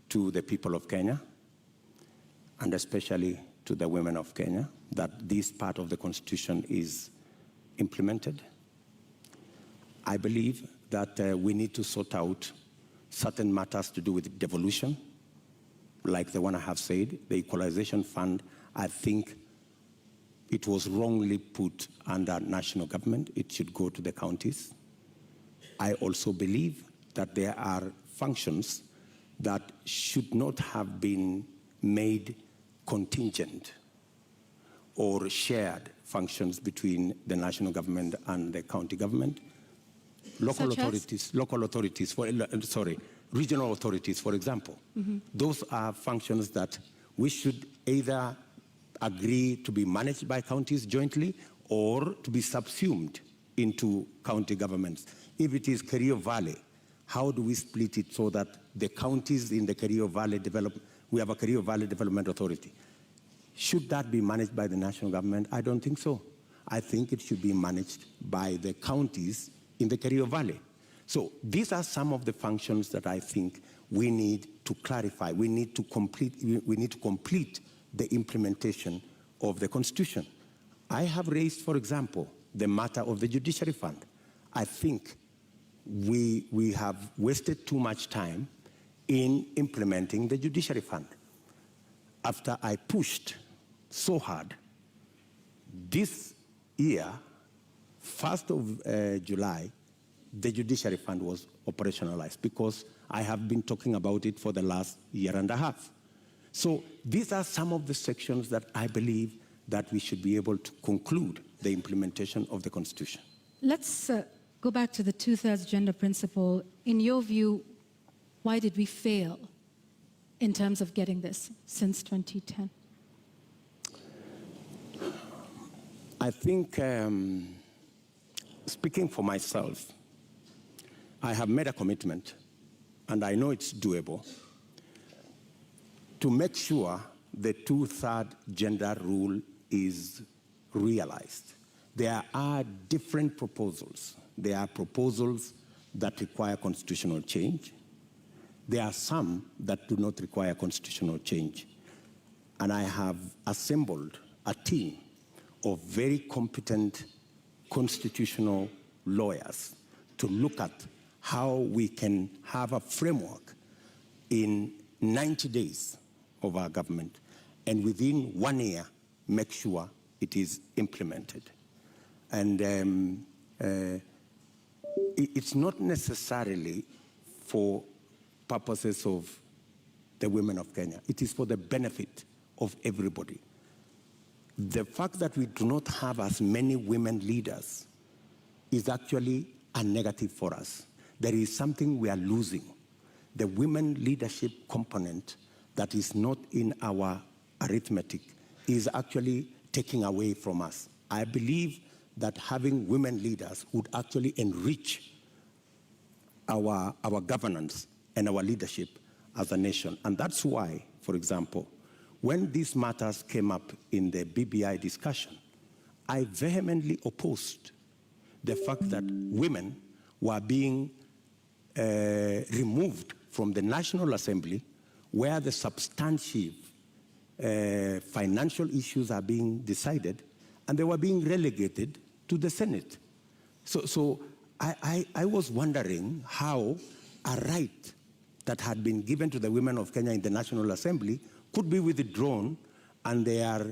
to the people of Kenya, and especially to the women of Kenya, that this part of the Constitution is implemented. I believe that we need to sort out certain matters to do with devolution, like the one I have said, the Equalization Fund. I think it was wrongly put under national government. It should go to the counties. I also believe that there are functions that should not have been made contingent or shared functions between the national government and the county government. Regional authorities, for example. Those are functions that we should either agree to be managed by counties jointly or to be subsumed into county governments. If it is Kerio Valley, how do we split it so that the counties in the Kerio Valley we have a Kerio Valley Development Authority. Should that be managed by the national government? I don't think so. I think it should be managed by the counties in the Kerio Valley. So these are some of the functions that I think we need to clarify. We need to complete the implementation of the Constitution. I have raised, for example, the matter of the Judiciary Fund. I think we have wasted too much time in implementing the Judiciary Fund. After I pushed so hard, this year, 1st of July, the Judiciary Fund was operationalized, because I have been talking about it for the last year and a half. So these are some of the sections that I believe that we should be able to conclude the implementation of the Constitution. Let's go back to the two-thirds gender principle. In your view, why did we fail in terms of getting this since 2010? I think, speaking for myself, I have made a commitment, and I know it's doable, to make sure the two-thirds gender rule is realized. There are different proposals. There are proposals that require constitutional change. There are some that do not require constitutional change. And I have assembled a team of very competent constitutional lawyers to look at how we can have a framework in 90 days of our government, and within 1 year, make sure it is implemented. And it's not necessarily for purposes of the women of Kenya. It is for the benefit of everybody. The fact that we do not have as many women leaders is actually a negative for us. There is something we are losing. The women leadership component that is not in our arithmetic is actually taking away from us. I believe that having women leaders would actually enrich our governance and our leadership as a nation. And that's why, for example, when these matters came up in the BBI discussion, I vehemently opposed the fact that women were being removed from the National Assembly, where the substantive financial issues are being decided, and they were being relegated to the Senate. So I was wondering how a right that had been given to the women of Kenya in the National Assembly could be withdrawn, and they are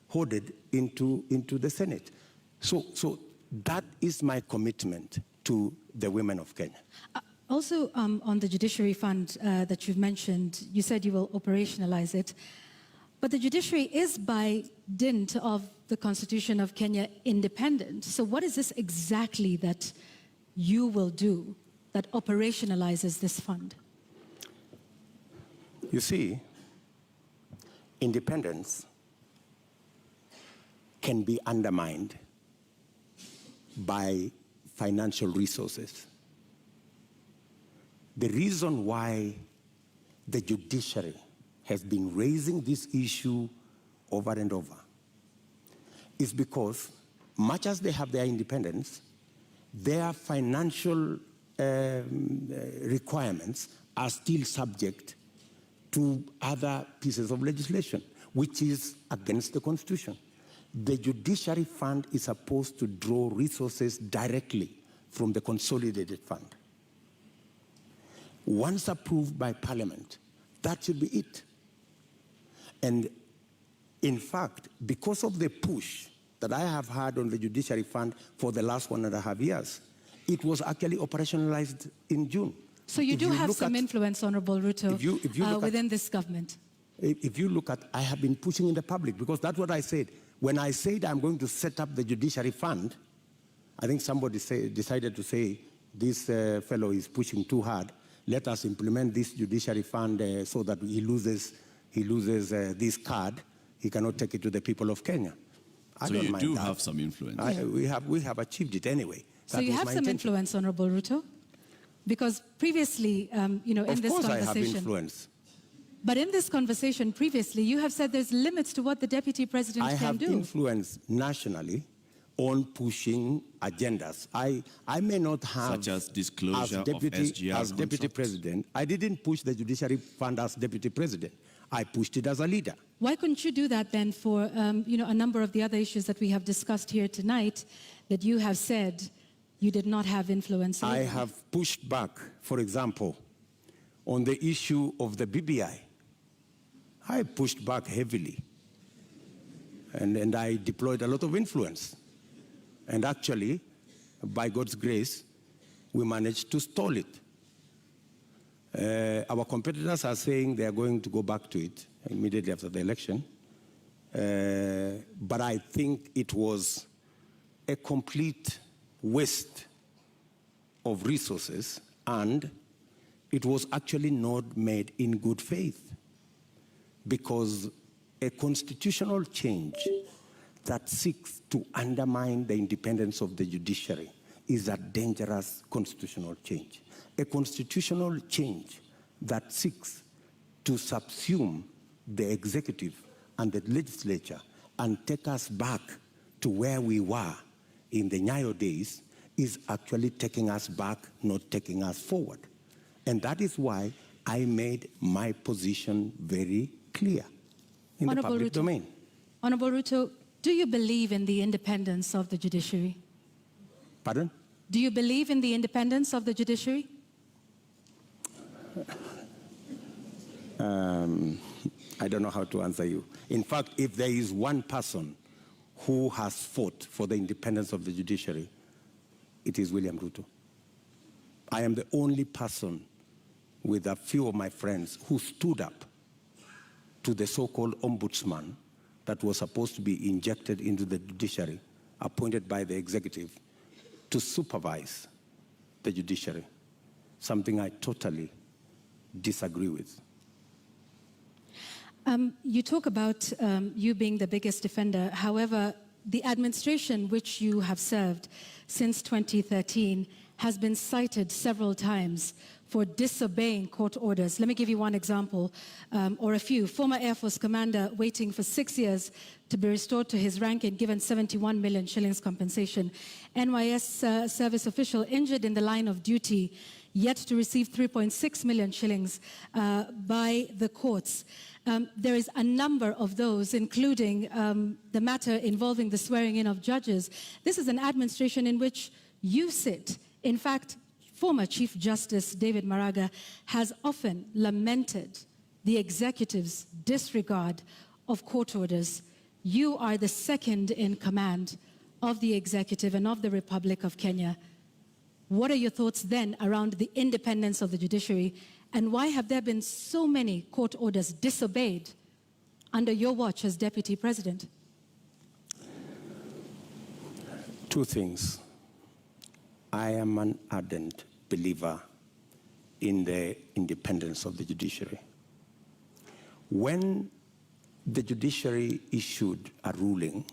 hoarded into the Senate. So that is my commitment to the women of Kenya. Also, on the Judiciary Fund that you've mentioned, you said you will operationalize it. But the judiciary is, by dint of the Constitution of Kenya, independent. So what is this exactly that you will do that operationalizes this fund? You see, independence can be undermined by financial resources. The reason why the judiciary has been raising this issue over and over is because, much as they have their independence, their financial requirements are still subject to other pieces of legislation, which is against the Constitution. The Judiciary Fund is supposed to draw resources directly from the Consolidated Fund. Once approved by Parliament, that should be it. And in fact, because of the push that I have had on the Judiciary Fund for the last 1.5 years, it was actually operationalized in June. So you do have some influence, Honorable Ruto, within this government. If you look at, I have been pushing in the public, because that's what I said. When I said I'm going to set up the Judiciary Fund, I think somebody decided to say, this fellow is pushing too hard. Let us implement this Judiciary Fund so that he loses this card. He cannot take it to the people of Kenya. So you do have some influence. We have achieved it anyway. So you have some influence, Honorable Ruto? Because previously, in this conversation... Of course I have influence. But in this conversation previously, you have said there's limits to what the Deputy President can do. I have influence nationally on pushing agendas. I may not have... Such as disclosure of SGR As Deputy President, I didn't push the Judiciary Fund as Deputy President. I pushed it as a leader. Why couldn't you do that then for a number of the other issues that we have discussed here tonight that you have said you did not have influence over? I have pushed back, for example, on the issue of the BBI. I pushed back heavily, and I deployed a lot of influence. And actually, by God's grace, we managed to stall it. Our competitors are saying they are going to go back to it immediately after the election. But I think it was a complete waste of resources, and it was actually not made in good faith, because a constitutional change that seeks to undermine the independence of the judiciary is a dangerous constitutional change. A constitutional change that seeks to subsume the executive and the legislature and take us back to where we were in the Nyayo days is actually taking us back, not taking us forward. And that is why I made my position very clear in the public domain. Honorable Ruto, do you believe in the independence of the judiciary? Pardon? Do you believe in the independence of the judiciary? I don't know how to answer you. In fact, if there is one person who has fought for the independence of the judiciary, it is William Ruto. I am the only person with a few of my friends who stood up to the so-called ombudsman that was supposed to be injected into the judiciary, appointed by the executive to supervise the judiciary, something I totally disagree with. You talk about you being the biggest defender. However, the administration which you have served since 2013 has been cited several times for disobeying court orders. Let me give you one example, or a few. Former Air Force commander waiting for 6 years to be restored to his rank and given 71 million shillings compensation. NYS service official injured in the line of duty, yet to receive 3.6 million shillings by the courts. There is a number of those, including the matter involving the swearing in of judges. This is an administration in which you sit. In fact, former Chief Justice David Maraga has often lamented the executive's disregard of court orders. You are the second in command of the executive and of the Republic of Kenya. What are your thoughts then around the independence of the judiciary, and why have there been so many court orders disobeyed under your watch as Deputy President? Two things. I am an ardent believer in the independence of the judiciary. When the judiciary issued a ruling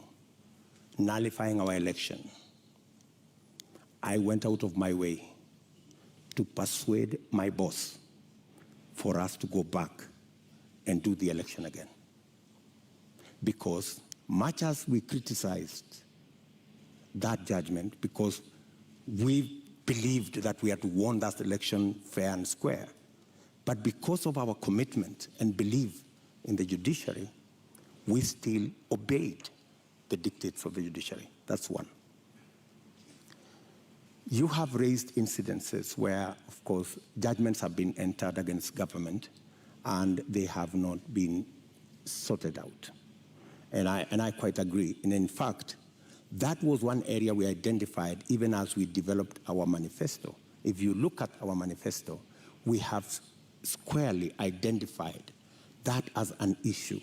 nullifying our election, I went out of my way to persuade my boss for us to go back and do the election again. Because much as we criticized that judgment, because we believed that we had won that election fair and square, but because of our commitment and belief in the judiciary, we still obeyed the dictates of the judiciary. That's one. You have raised incidences where, of course, judgments have been entered against government and they have not been sorted out. And I quite agree. And in fact, that was one area we identified even as we developed our manifesto. If you look at our manifesto, we have squarely identified that as an issue,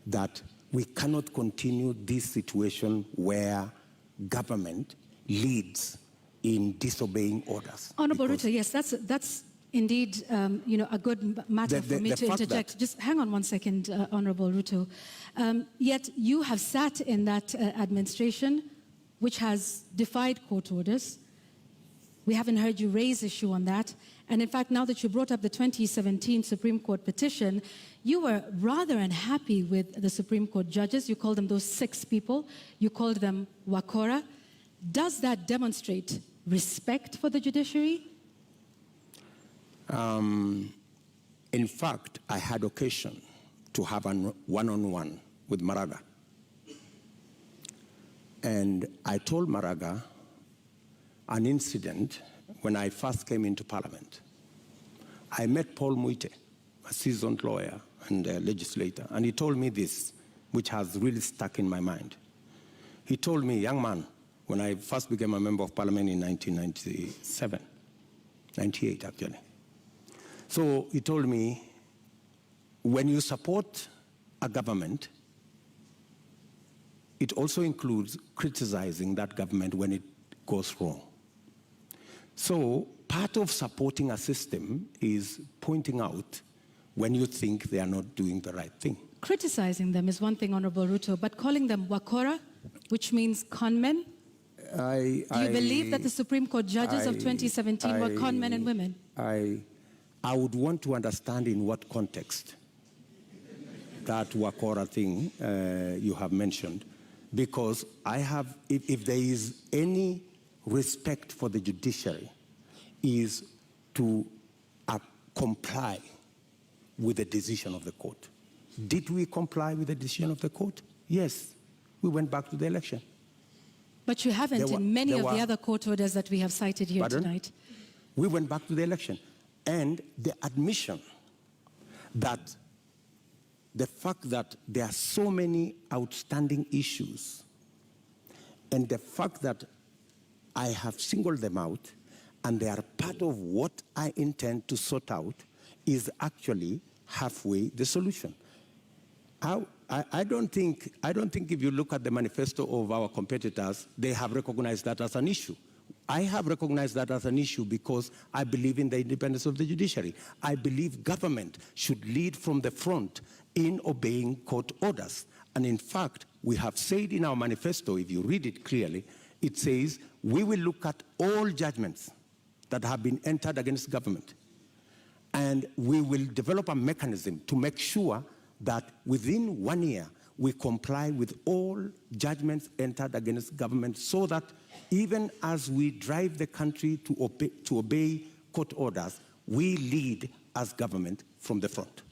that we cannot continue this situation where government leads in disobeying orders. Honorable Ruto, yes, that's indeed a good matter for me to interject. Just hang on one second, Honorable Ruto. Yet you have sat in that administration which has defied court orders. We haven't heard you raise issue on that. And in fact, now that you brought up the 2017 Supreme Court petition, you were rather unhappy with the Supreme Court judges. You called them those 6 people. You called them Wakora. Does that demonstrate respect for the judiciary? In fact, I had occasion to have a one-on-one with Maraga. And I told Maraga an incident when I first came into Parliament. I met Paul Muite, a seasoned lawyer and a legislator, and he told me this, which has really stuck in my mind. He told me, young man, when I first became a member of Parliament in 1997, 98 actually. So he told me, when you support a government, it also includes criticizing that government when it goes wrong. So part of supporting a system is pointing out when you think they are not doing the right thing. Criticizing them is one thing, Honorable Ruto, but calling them wakora, which means conmen, do you believe that the Supreme Court judges of 2017 were conmen and women? I would want to understand in what context that wakora thing you have mentioned, because I have, if there is any respect for the judiciary, is to comply with the decision of the court. Did we comply with the decision of the court? Yes. We went back to the election. But you haven't in many of the other court orders that we have cited here tonight. We went back to the election. And the admission that the fact that there are so many outstanding issues and the fact that I have singled them out and they are part of what I intend to sort out is actually halfway the solution. I don't think if you look at the manifesto of our competitors, they have recognized that as an issue. I have recognized that as an issue because I believe in the independence of the judiciary. I believe government should lead from the front in obeying court orders. And in fact, we have said in our manifesto, if you read it clearly, it says we will look at all judgments that have been entered against government. And we will develop a mechanism to make sure that within 1 year, we comply with all judgments entered against government so that even as we drive the country to obey court orders, we lead as government from the front.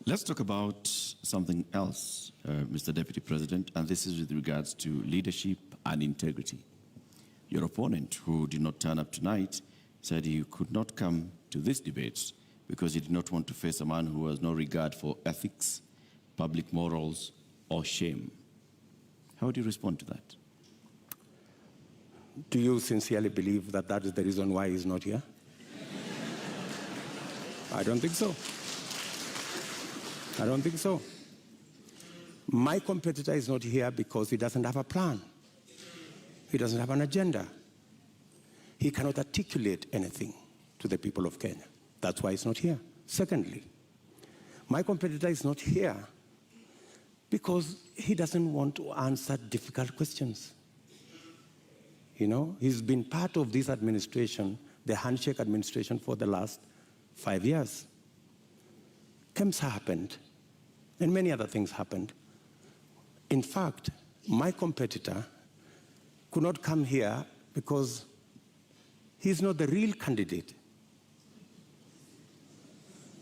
Let's talk about something else, Mr. Deputy President, and this is with regards to leadership and integrity. Your opponent, who did not turn up tonight, said he could not come to this debate because he did not want to face a man who has no regard for ethics, public morals, or shame. How do you respond to that? Do you sincerely believe that that is the reason why he's not here? I don't think so. I don't think so. My competitor is not here because he doesn't have a plan. He doesn't have an agenda. He cannot articulate anything to the people of Kenya. That's why he's not here. Secondly, my competitor is not here because he doesn't want to answer difficult questions. You know, he's been part of this administration, the handshake administration, for the last 5 years. KEMSA happened, and many other things happened. In fact, my competitor could not come here because he's not the real candidate.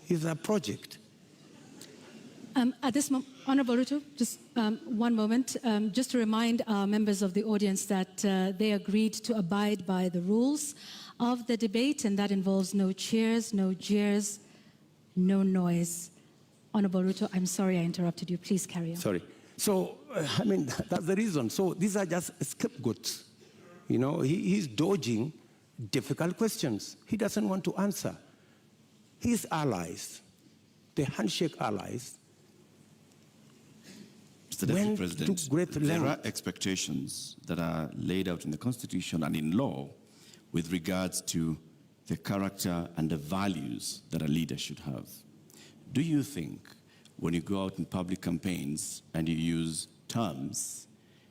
He's a project. At this moment, Honorable Ruto, just one moment, just to remind our members of the audience that they agreed to abide by the rules of the debate, and that involves no cheers, no jeers, no noise. Honorable Ruto, I'm sorry I interrupted you. Please carry on. Sorry. So, I mean, that's the reason. So these are just scapegoats. You know, he's dodging difficult questions. He doesn't want to answer. His allies, the handshake allies, Mr. Deputy President, there are expectations that are laid out in the Constitution and in law with regards to the character and the values that a leader should have. Do you think when you go out in public campaigns and you use terms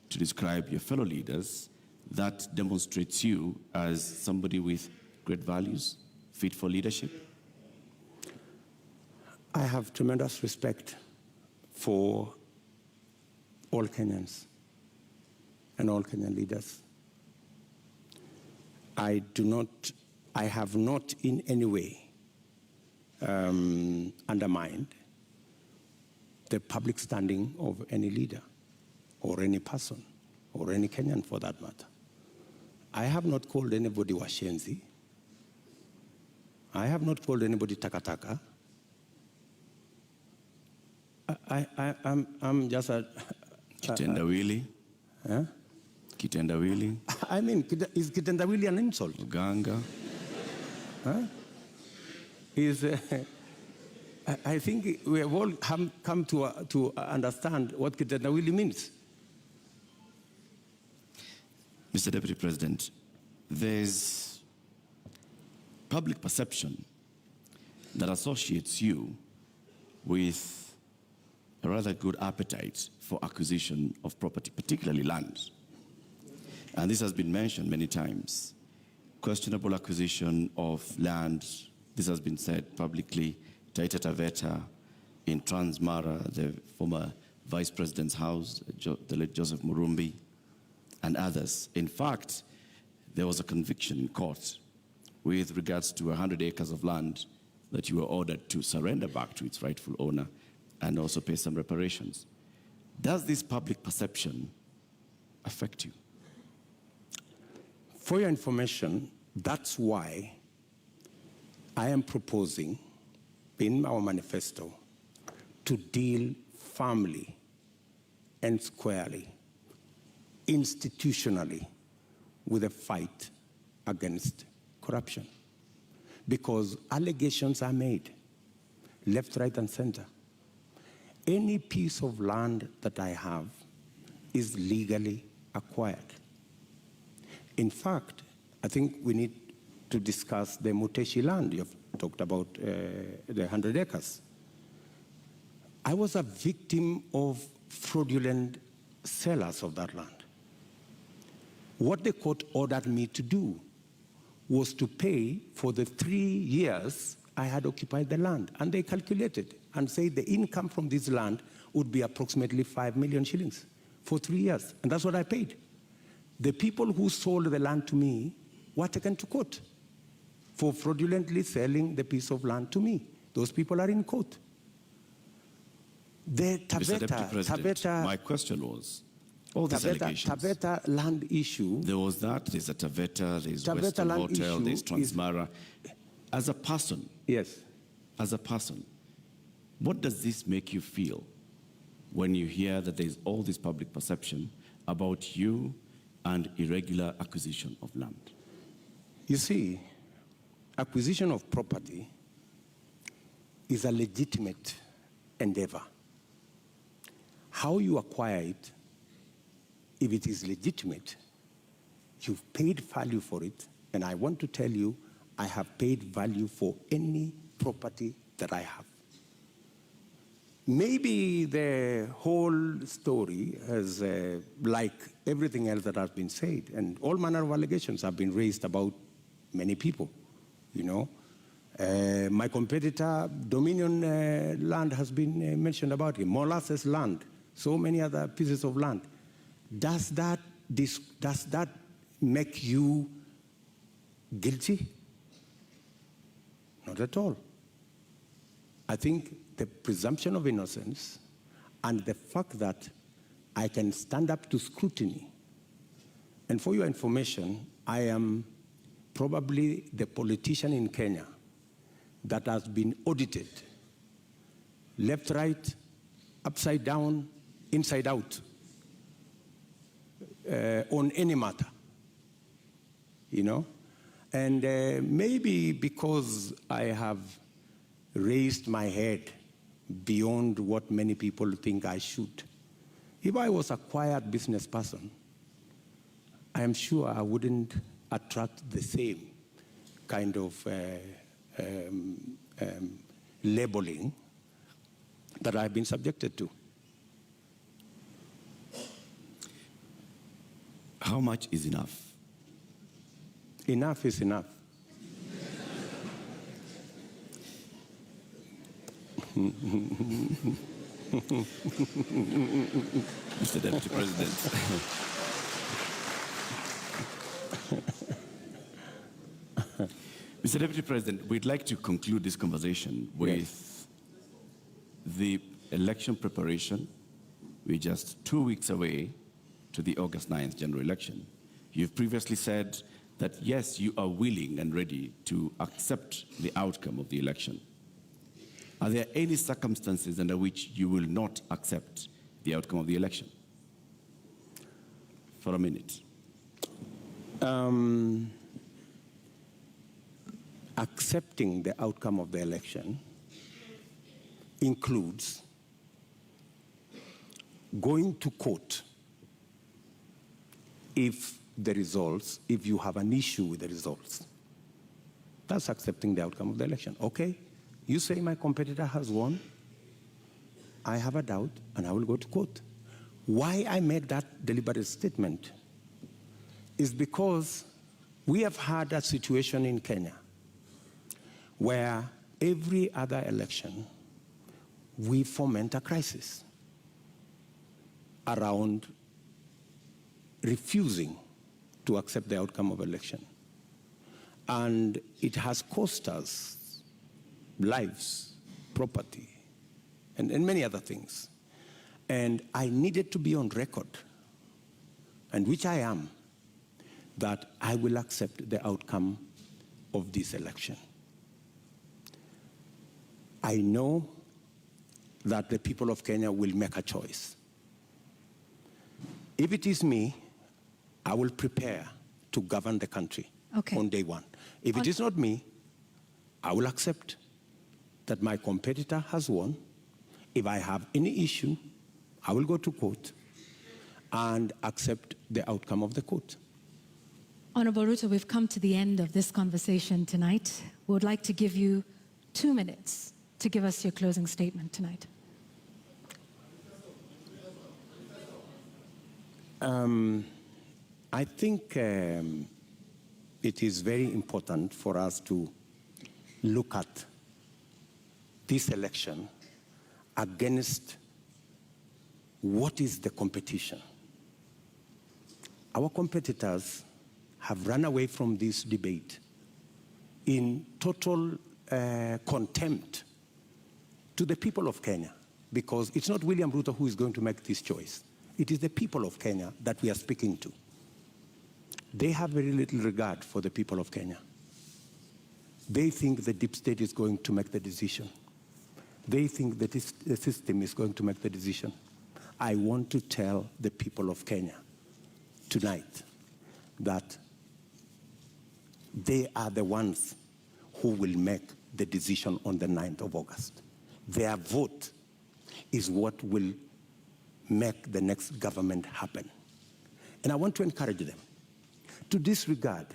to describe your fellow leaders, that demonstrates you as somebody with great values, fit for leadership? I have tremendous respect for all Kenyans and all Kenyan leaders. I have not in any way undermined the public standing of any leader or any person or any Kenyan for that matter. I have not called anybody washenzi. I have not called anybody takataka. I'm just a... Kitendawili? Huh? Kitendawili? I mean, is kitendawili an insult? Uganga? is, I think we have all come to understand what kitendawili means. Mr. Deputy President, there's public perception that associates you with a rather good appetite for acquisition of property, particularly land. And this has been mentioned many times. Questionable acquisition of land, this has been said publicly, Taita Taveta, in Transmara, the former Vice President's house, the late Joseph Murumbi, and others. In fact, there was a conviction in court with regards to 100 acres of land that you were ordered to surrender back to its rightful owner and also pay some reparations. Does this public perception affect you? For your information, that's why I am proposing in our manifesto to deal firmly and squarely, institutionally, with a fight against corruption. Because allegations are made, left, right, and center. Any piece of land that I have is legally acquired. In fact, I think we need to discuss the Muteshi land. You've talked about the 100 acres. I was a victim of fraudulent sellers of that land. What the court ordered me to do was to pay for the 3 years I had occupied the land. And they calculated and said the income from this land would be approximately 5 million shillings for 3 years. And that's what I paid. The people who sold the land to me were taken to court for fraudulently selling the piece of land to me. Those people are in court. The Mr. Deputy President, my question was, all these allegations. Taveta land issue. There was that, there's a Taveta, there's Taveta Western land Hotel, issue there's Transmara. As a person, yes, as a person, what does this make you feel when you hear that there's all this public perception about you and irregular acquisition of land? You see, acquisition of property is a legitimate endeavor. How you acquire it, if it is legitimate, you've paid value for it, and I want to tell you, I have paid value for any property that I have. Maybe the whole story has, like everything else that has been said, and all manner of allegations have been raised about many people, you know. My competitor, Dominion land has been mentioned about him, Molasses land, so many other pieces of land. Does that make you guilty? Not at all. I think the presumption of innocence and the fact that I can stand up to scrutiny. And for your information, I am probably the politician in Kenya that has been audited, left, right, upside down, inside out, on any matter, you know? And maybe because I have raised my head beyond what many people think I should. If I was a quiet business person, I am sure I wouldn't attract the same kind of labeling that I've been subjected to. How much is enough? Enough is enough. Mr. Deputy President. Mr. Deputy President, we'd like to conclude this conversation with the election preparation. We're just 2 weeks away to the August 9th general election. You've previously said that, yes, you are willing and ready to accept the outcome of the election. Are there any circumstances under which you will not accept the outcome of the election? For a minute. accepting the outcome of the election includes going to court if you have an issue with the results. That's accepting the outcome of the election. Okay, you say my competitor has won. I have a doubt, and I will go to court. Why I made that deliberate statement is because we have had a situation in Kenya where every other election we foment a crisis around refusing to accept the outcome of election. And it has cost us lives, property, and many other things. And I needed to be on record, and which I am, that I will accept the outcome of this election. I know that the people of Kenya will make a choice. If it is me, I will prepare to govern the country on day one. If it is not me, I will accept that my competitor has won. If I have any issue, I will go to court and accept the outcome of the court. Honorable Ruto, we've come to the end of this conversation tonight. We would like to give you 2 minutes to give us your closing statement tonight. I think it is very important for us to look at this election against what is the competition. Our competitors have run away from this debate in total contempt to the people of Kenya, because it's not William Ruto who is going to make this choice. It is the people of Kenya that we are speaking to. They have very little regard for the people of Kenya. They think the deep state is going to make the decision. They think that the system is going to make the decision. I want to tell the people of Kenya tonight that they are the ones who will make the decision on the 9th of August. Their vote is what will make the next government happen. And I want to encourage them to disregard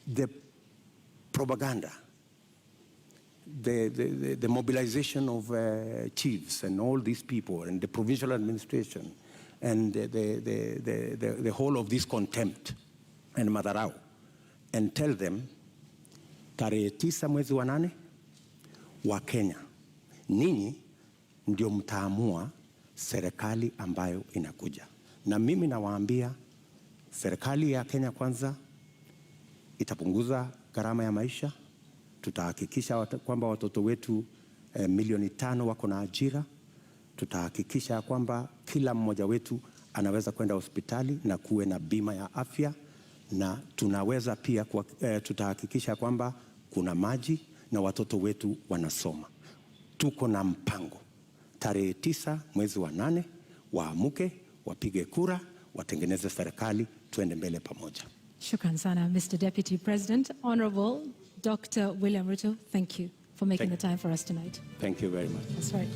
the propaganda, the mobilization of chiefs and all these people and the provincial administration and the whole of this contempt and madharau, and tell them, tarehe 9 mwezi wa 8 wa Kenya, ninyi ndio mtaamua serikali ambayo inakuja. Na mimi nawaambia, serikali ya Kenya Kwanza itapunguza gharama ya maisha. Tutahakikisha kwamba watoto wetu milioni 5 wako na ajira. Tutahakikisha kwamba kila mmoja wetu anaweza kwenda hospitali na kuwe na bima ya afya, na tunaweza pia tutahakikisha kwamba kuna maji na watoto wetu wanasoma. Tuko na mpango. Tarehe 9 mwezi wa 8 waamuke, wapige kura, watengeneze serikali, tuende mbele pamoja. Shukran sana, Mr. Deputy President. Honorable Dr. William Ruto, thank you for making the time for us tonight. Thank you very much. That's right.